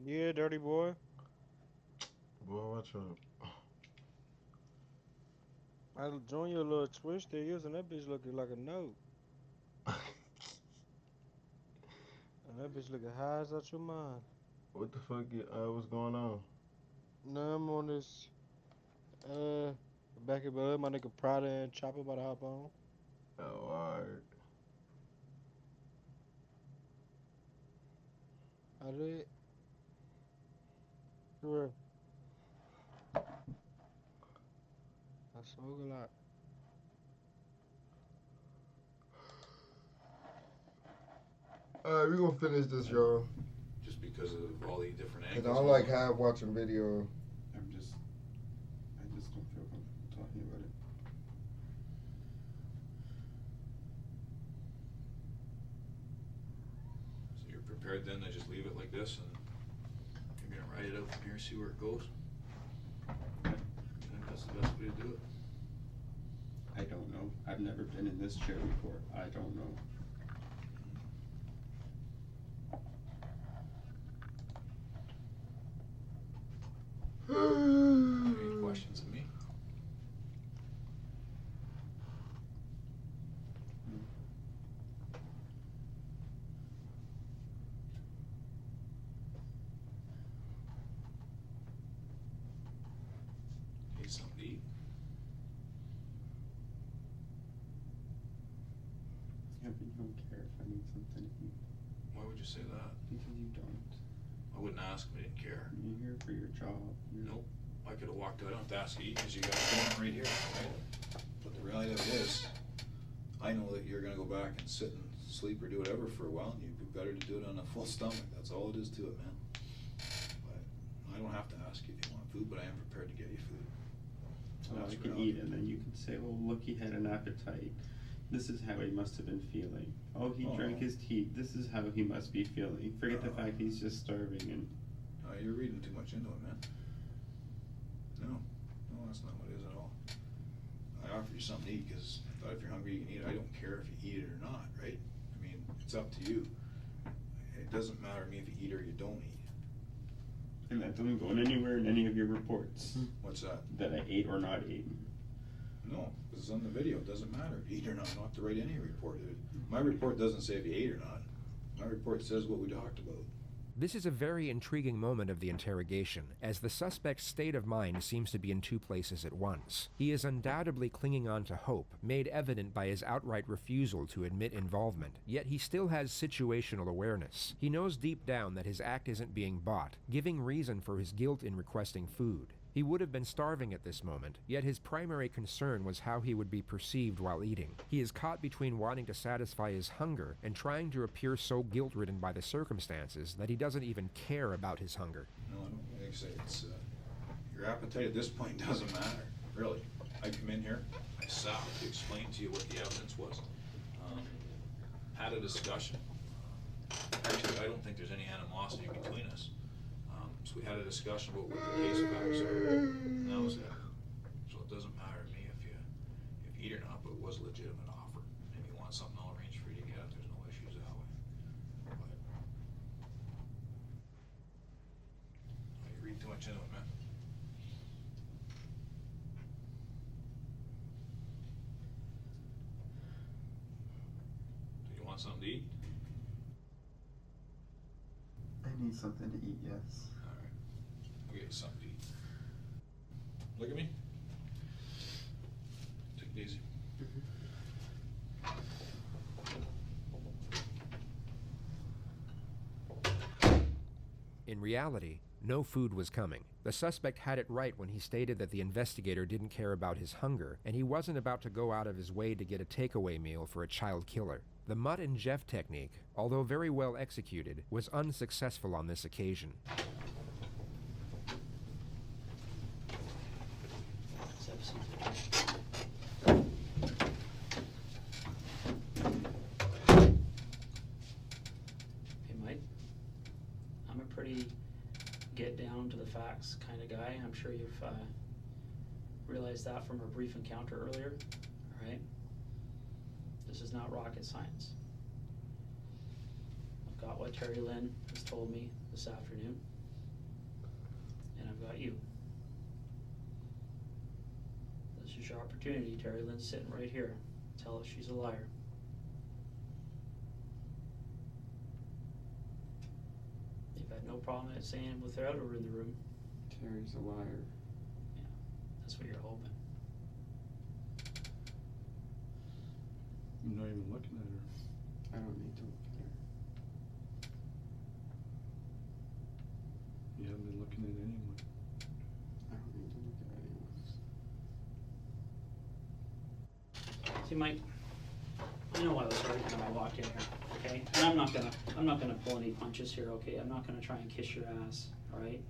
Yeah, dirty boy. Boy, watch up. I joined your little Twitch there, using that bitch looking like a note. And that bitch looking high as out your mind. What the fuck? What's going on? No, I'm on this. Back at my nigga Prada and Chopper about to hop on. Oh, alright. I did. Sure. I smoke a lot. Alright, we gonna finish this, y'all. Just because of all the different Cause angles. I don't like half watching video. I just don't feel comfortable talking about it. So you're prepared then to just leave it like this and you're gonna ride it out from here, see where it goes? I think that's the best way to do it. I don't know. I've never been in this chair before. I don't know. Any questions of me? Need something to eat? Yeah, but you don't care if I need something to eat. Why would you say that? Because you don't. I wouldn't ask if I didn't care. You're here for your job. Nope. I could have walked out. I don't have to ask you because you got a phone right here, right? But the reality of it is, I know that you're gonna go back and sit and sleep or do whatever for a while, and you'd be better to do it on a full stomach. That's all it is to it, man. But I don't have to ask you if you want food, but I am prepared to get you food. So Well, that's I can reality. eat, and then you can say, "Oh, look, he had an appetite. This is how he must have been feeling. Oh, he drank his tea. This is how he must be feeling." Forget the fact he's just starving and. You're reading too much into it, man. No, that's not what it is at all. I offered you something to eat because I thought if you're hungry, you can eat it. I don't care if you eat it or not, right? I mean, it's up to you. It doesn't matter to me if you eat or you don't eat. And that doesn't go anywhere in any of your reports. What's that? That I ate or not ate. No, because it's on the video. It doesn't matter if you eat or not. I don't have to write any report. My report doesn't say if you ate or not. My report says what we talked about. This is a very intriguing moment of the interrogation, as the suspect's state of mind seems to be in two places at once. He is undoubtedly clinging on to hope, made evident by his outright refusal to admit involvement, yet he still has situational awareness. He knows deep down that his act isn't being bought, giving reason for his guilt in requesting food. He would have been starving at this moment, yet his primary concern was how he would be perceived while eating. He is caught between wanting to satisfy his hunger and trying to appear so guilt-ridden by the circumstances that he doesn't even care about his hunger. No, like I say, it's your appetite at this point doesn't matter, really. I come in here, I sat to explain to you what the evidence was. Had a discussion. Actually, I don't think there's any animosity between us. So we had a discussion about what the case facts are, and that was it. So it doesn't matter to me if you eat or not, but it was a legitimate offer. And if you want something, I'll arrange for you to get it. There's no issues that way. But you read too much into it, man. Do you want something to eat? I need something to eat, yes. I'll get you something to eat. Look at me. Take it easy. In reality, no food was coming. The suspect had it right when he stated that the investigator didn't care about his hunger, and he wasn't about to go out of his way to get a takeaway meal for a child killer. The Mutt and Jeff technique, although very well executed, was unsuccessful on this occasion. Hey, Mike, I'm a pretty get down to the facts kind of guy. I'm sure you've realized that from our brief encounter earlier, all right? This is not rocket science. I've got what Terry Lynn has told me this afternoon, and I've got you. This is your opportunity. Terry Lynn's sitting right here. Tell us she's a liar. You've had no problem at saying without her in the room. Terry's a liar. Yeah, that's what you're hoping. I'm not even looking at her. I don't need to look at her. You haven't been looking at anyone. I don't need to look at anyone. See, Mike, I know I was right when I walked in here, okay? And I'm not gonna pull any punches here, okay? I'm not gonna try and kiss your ass, all right?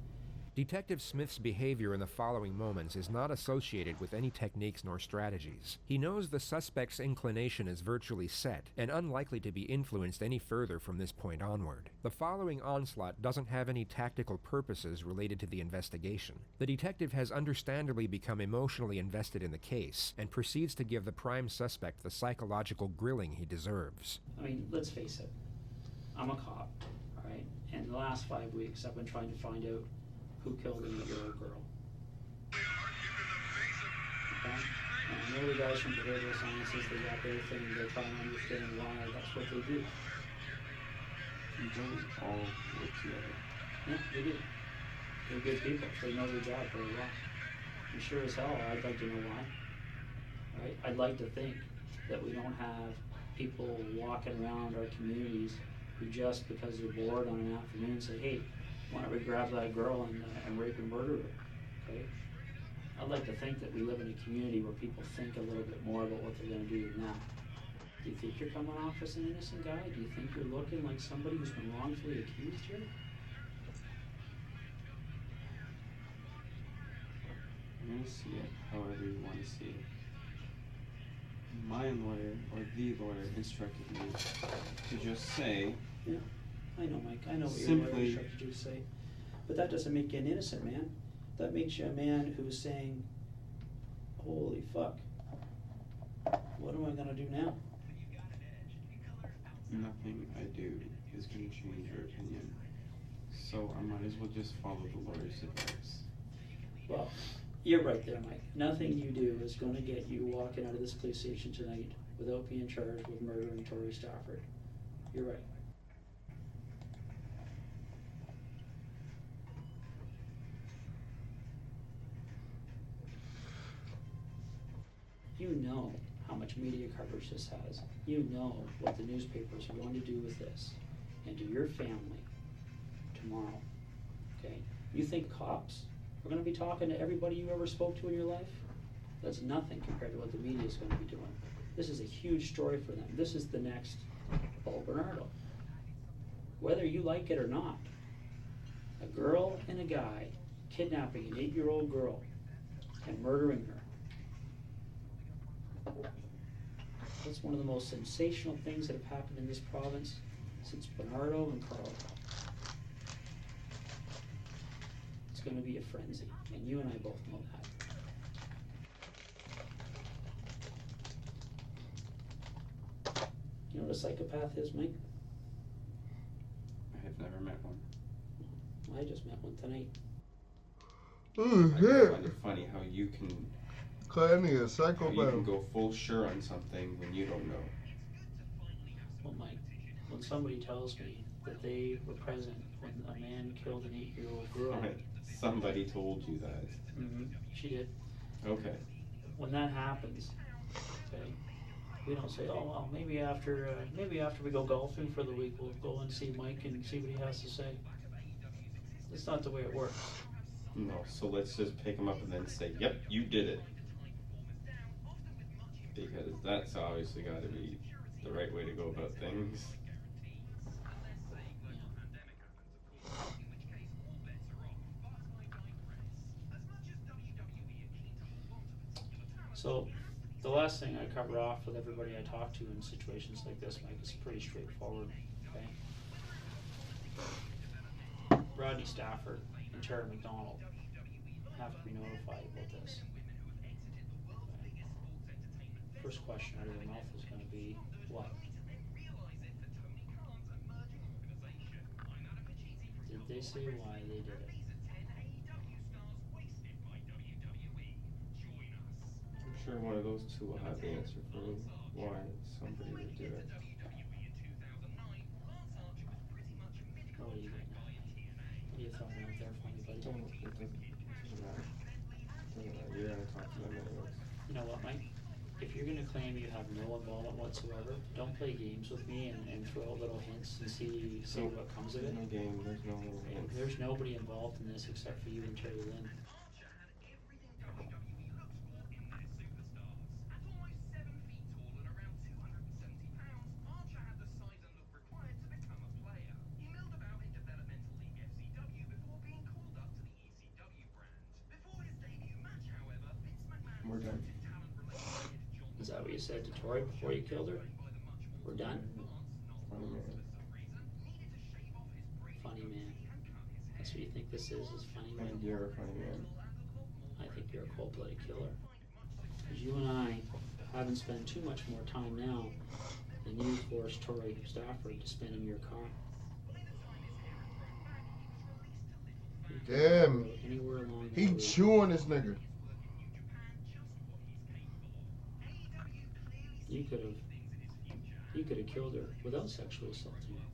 Detective Smith's behavior in the following moments is not associated with any techniques nor strategies. He knows the suspect's inclination is virtually set and unlikely to be influenced any further from this point onward. The following onslaught doesn't have any tactical purposes related to the investigation. The detective has understandably become emotionally invested in the case and proceeds to give the prime suspect the psychological grilling he deserves. I mean, let's face it, I'm a cop, all right? And the last 5 weeks I've been trying to find out who killed an 8-year-old girl. Okay? And I know the guys from behavioral sciences, they got their thing, they're trying to understand why that's what they do. You guys all work together. Yeah, they do. They're good people. They know their job very well. And sure as hell, I'd like to know why. Right? I'd like to think that we don't have people walking around our communities who just because they're bored on an afternoon say, hey, why don't we grab that girl and rape and murder her, okay? I'd like to think that we live in a community where people think a little bit more about what they're gonna do now. Do you think you're coming off as an innocent guy? Do you think you're looking like somebody who's been wrongfully accused here? I'm gonna see it however you want to see it. My lawyer, or the lawyer, instructed me to just say... Yeah, I know, Mike. I know what your lawyer simply instructed you to say. But that doesn't make you an innocent man. That makes you a man who's saying, holy fuck, what am I gonna do now? nothing I do is going to change your opinion. So I might as well just follow the lawyer's advice. Well, you're right there, Mike. Nothing you do is going to get you walking out of this police station tonight without being charged with murdering Tori Stafford. You're right. You know how much media coverage this has. You know what the newspapers are going to do with this and to your family tomorrow, okay? You think cops are going to be talking to everybody you ever spoke to in your life? That's nothing compared to what the media is going to be doing. This is a huge story for them. This is the next Paul Bernardo. Whether you like it or not, a girl and a guy kidnapping an 8-year-old girl and murdering her. That's one of the most sensational things that have happened in this province since Bernardo and Carl. It's going to be a frenzy, and you and I both know that. You know what a psychopath is, Mike? I have never met one. I just met one tonight. Oh, I shit. find it funny how you can... Clanny is how you psychopath. can go full sure on something when you don't know. Well, Mike, when somebody tells me that they were present when a man killed an 8-year-old girl... Right. Somebody told you that. Mm-hmm. She did. Okay. When that happens, okay, we don't say, oh well, maybe after we go golfing for the week, we'll go and see Mike and see what he has to say. That's not the way it works. No, so let's just pick him up and then say, yep, you did it. Because that's obviously got to be the right way to go about things. So, the last thing I cover off with everybody I talk to in situations like this, Mike, is pretty straightforward, okay? Rodney Stafford and Terry McDonald have to be notified about this. Okay. First question out of their mouth is going to be, what? Did they say why they did it? I'm sure one of those two will have the answer for why somebody would do it. What are you getting at? What are you throwing out there for me, buddy? It doesn't matter. You're going to talk to them anyways. You know what, Mike? If you're going to claim you have no involvement whatsoever, don't play games with me and throw out little hints and see what comes of it. There's no game, there's no little hints. There's nobody involved in this except for you and Terry Lynn. We're done. Is that what you said to Tori before you killed her? We're done? Funny man. Funny man. That's what you think this is funny I man? think you're a funny man. I think you're a cold-blooded killer. Because you and I haven't spent too much more time now than you forced Tori Stafford to spend in your car. Damn. Anywhere along He that route. chewing this nigga. You could have killed her without sexually assaulting her.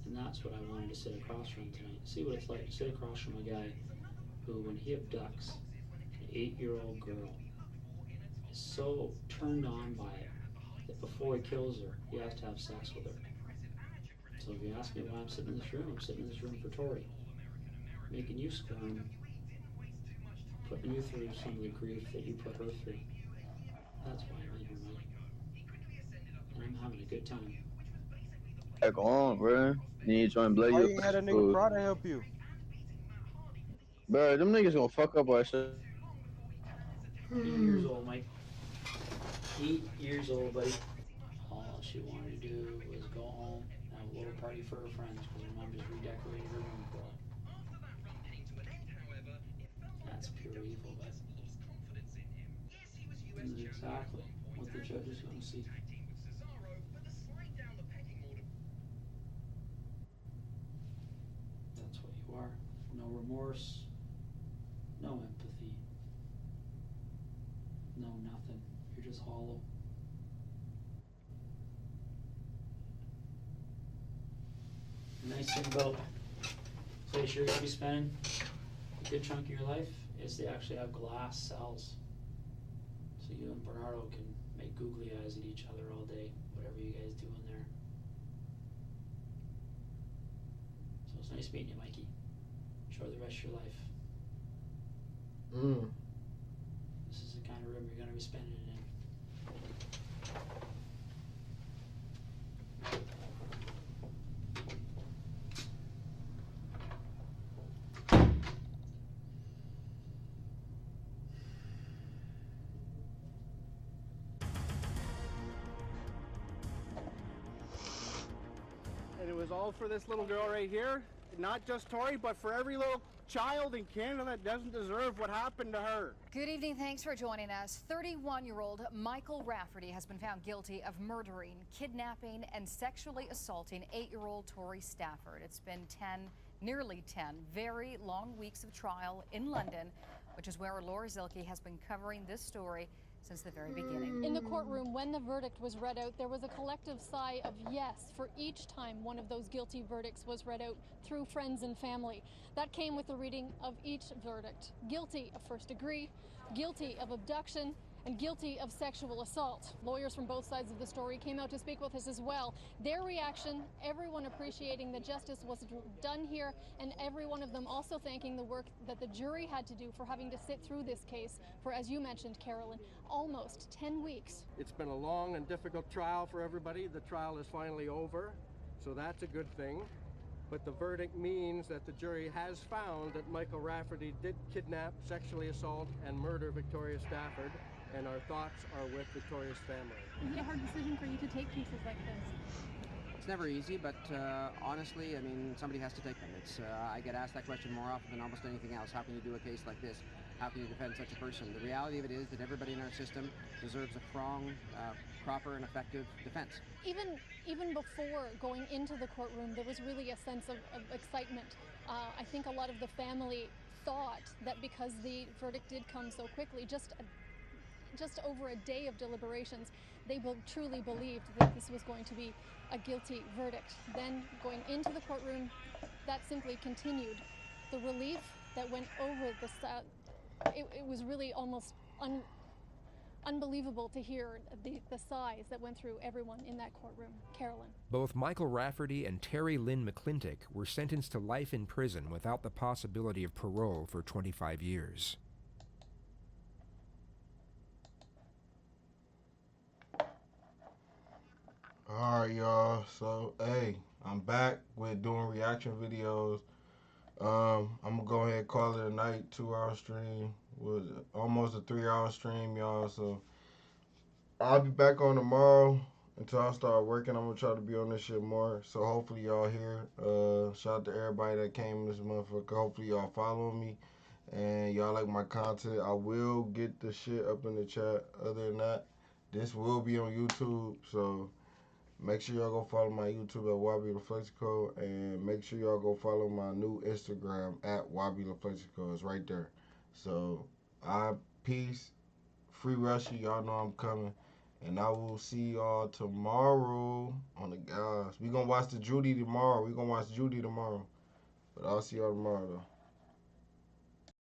And that's what I wanted to sit across from tonight. See what it's like to sit across from a guy who, when he abducts an 8-year-old girl, is so turned on by it that before he kills her, he has to have sex with her. So if you ask me why I'm sitting in this room, I'm sitting in this room for Tori. Making you squirm, putting you through some of the grief that you put her through. That's why I'm in here, Mike. And I'm having a good time. Back on, bro. You need to try and blow Why you you up. had a nigga try to help you? Bro, them niggas gonna fuck up our shit. 8 years old, Mike. 8 years old, buddy. All she wanted to do was go home and have a little party for her friends because her mom just redecorated her room for her. That's pure evil, but this is exactly what the judge is going to see. That's what you are. No remorse, no empathy, no nothing. You're just hollow. The nice thing about the place you're going to be spending a good chunk of your life is they actually have glass cells. So you and Bernardo can make googly eyes at each other all day, whatever you guys do in there. So it's nice meeting you, Mikey. Enjoy the rest of your life. This is the kind of room you're going to be spending it in. And it was all for this little girl right here. Not just Tori, but for every little child in Canada that doesn't deserve what happened to her. Good evening, thanks for joining us. 31-year-old Michael Rafferty has been found guilty of murdering, kidnapping, and sexually assaulting 8-year-old Tori Stafford. It's been nearly 10 very long weeks of trial in London, which is where Laura Zilke has been covering this story since the very beginning. In the courtroom, when the verdict was read out, there was a collective sigh of yes for each time one of those guilty verdicts was read out through friends and family. That came with the reading of each verdict. Guilty of first degree, guilty of abduction, and guilty of sexual assault. Lawyers from both sides of the story came out to speak with us as well. Their reaction, everyone appreciating that justice was done here, and every one of them also thanking the work that the jury had to do for having to sit through this case for, as you mentioned, Carolyn, almost 10 weeks. It's been a long and difficult trial for everybody. The trial is finally over, so that's a good thing. But the verdict means that the jury has found that Michael Rafferty did kidnap, sexually assault, and murder Victoria Stafford, and our thoughts are with Victoria's family. Is it a hard decision for you to take cases like this? It's never easy, but honestly, I mean, somebody has to take them. I get asked that question more often than almost anything else. How can you do a case like this? How can you defend such a person? The reality of it is that everybody in our system deserves a strong, proper, and effective defense. Even before going into the courtroom, there was really a sense of excitement. I think a lot of the family thought that because the verdict did come so quickly, just over a day of deliberations, they truly believed that this was going to be a guilty verdict. Then going into the courtroom, that simply continued. The relief that went over it was really almost unbelievable to hear the sighs that went through everyone in that courtroom. Carolyn. Both Michael Rafferty and Terry Lynn McClintock were sentenced to life in prison without the possibility of parole for 25 years. Alright, y'all. So, hey, I'm back with doing reaction videos. I'm gonna go ahead and call it a night. 2-hour stream was almost a 3-hour stream, y'all. So I'll be back on tomorrow until I start working. I'm gonna try to be on this shit more. So hopefully y'all here. Shout out to everybody that came this motherfucker. Hopefully y'all follow me and y'all like my content. I will get the shit up in the chat. Other than that, this will be on YouTube. So make sure y'all go follow my YouTube at Wabi LaFlexico, and make sure y'all go follow my new Instagram at Wabi LaFlexico. It's right there. So, peace. Free Russia. Y'all know I'm coming. And I will see y'all tomorrow on the guys. We gonna watch the Judy tomorrow. But I'll see y'all tomorrow, though.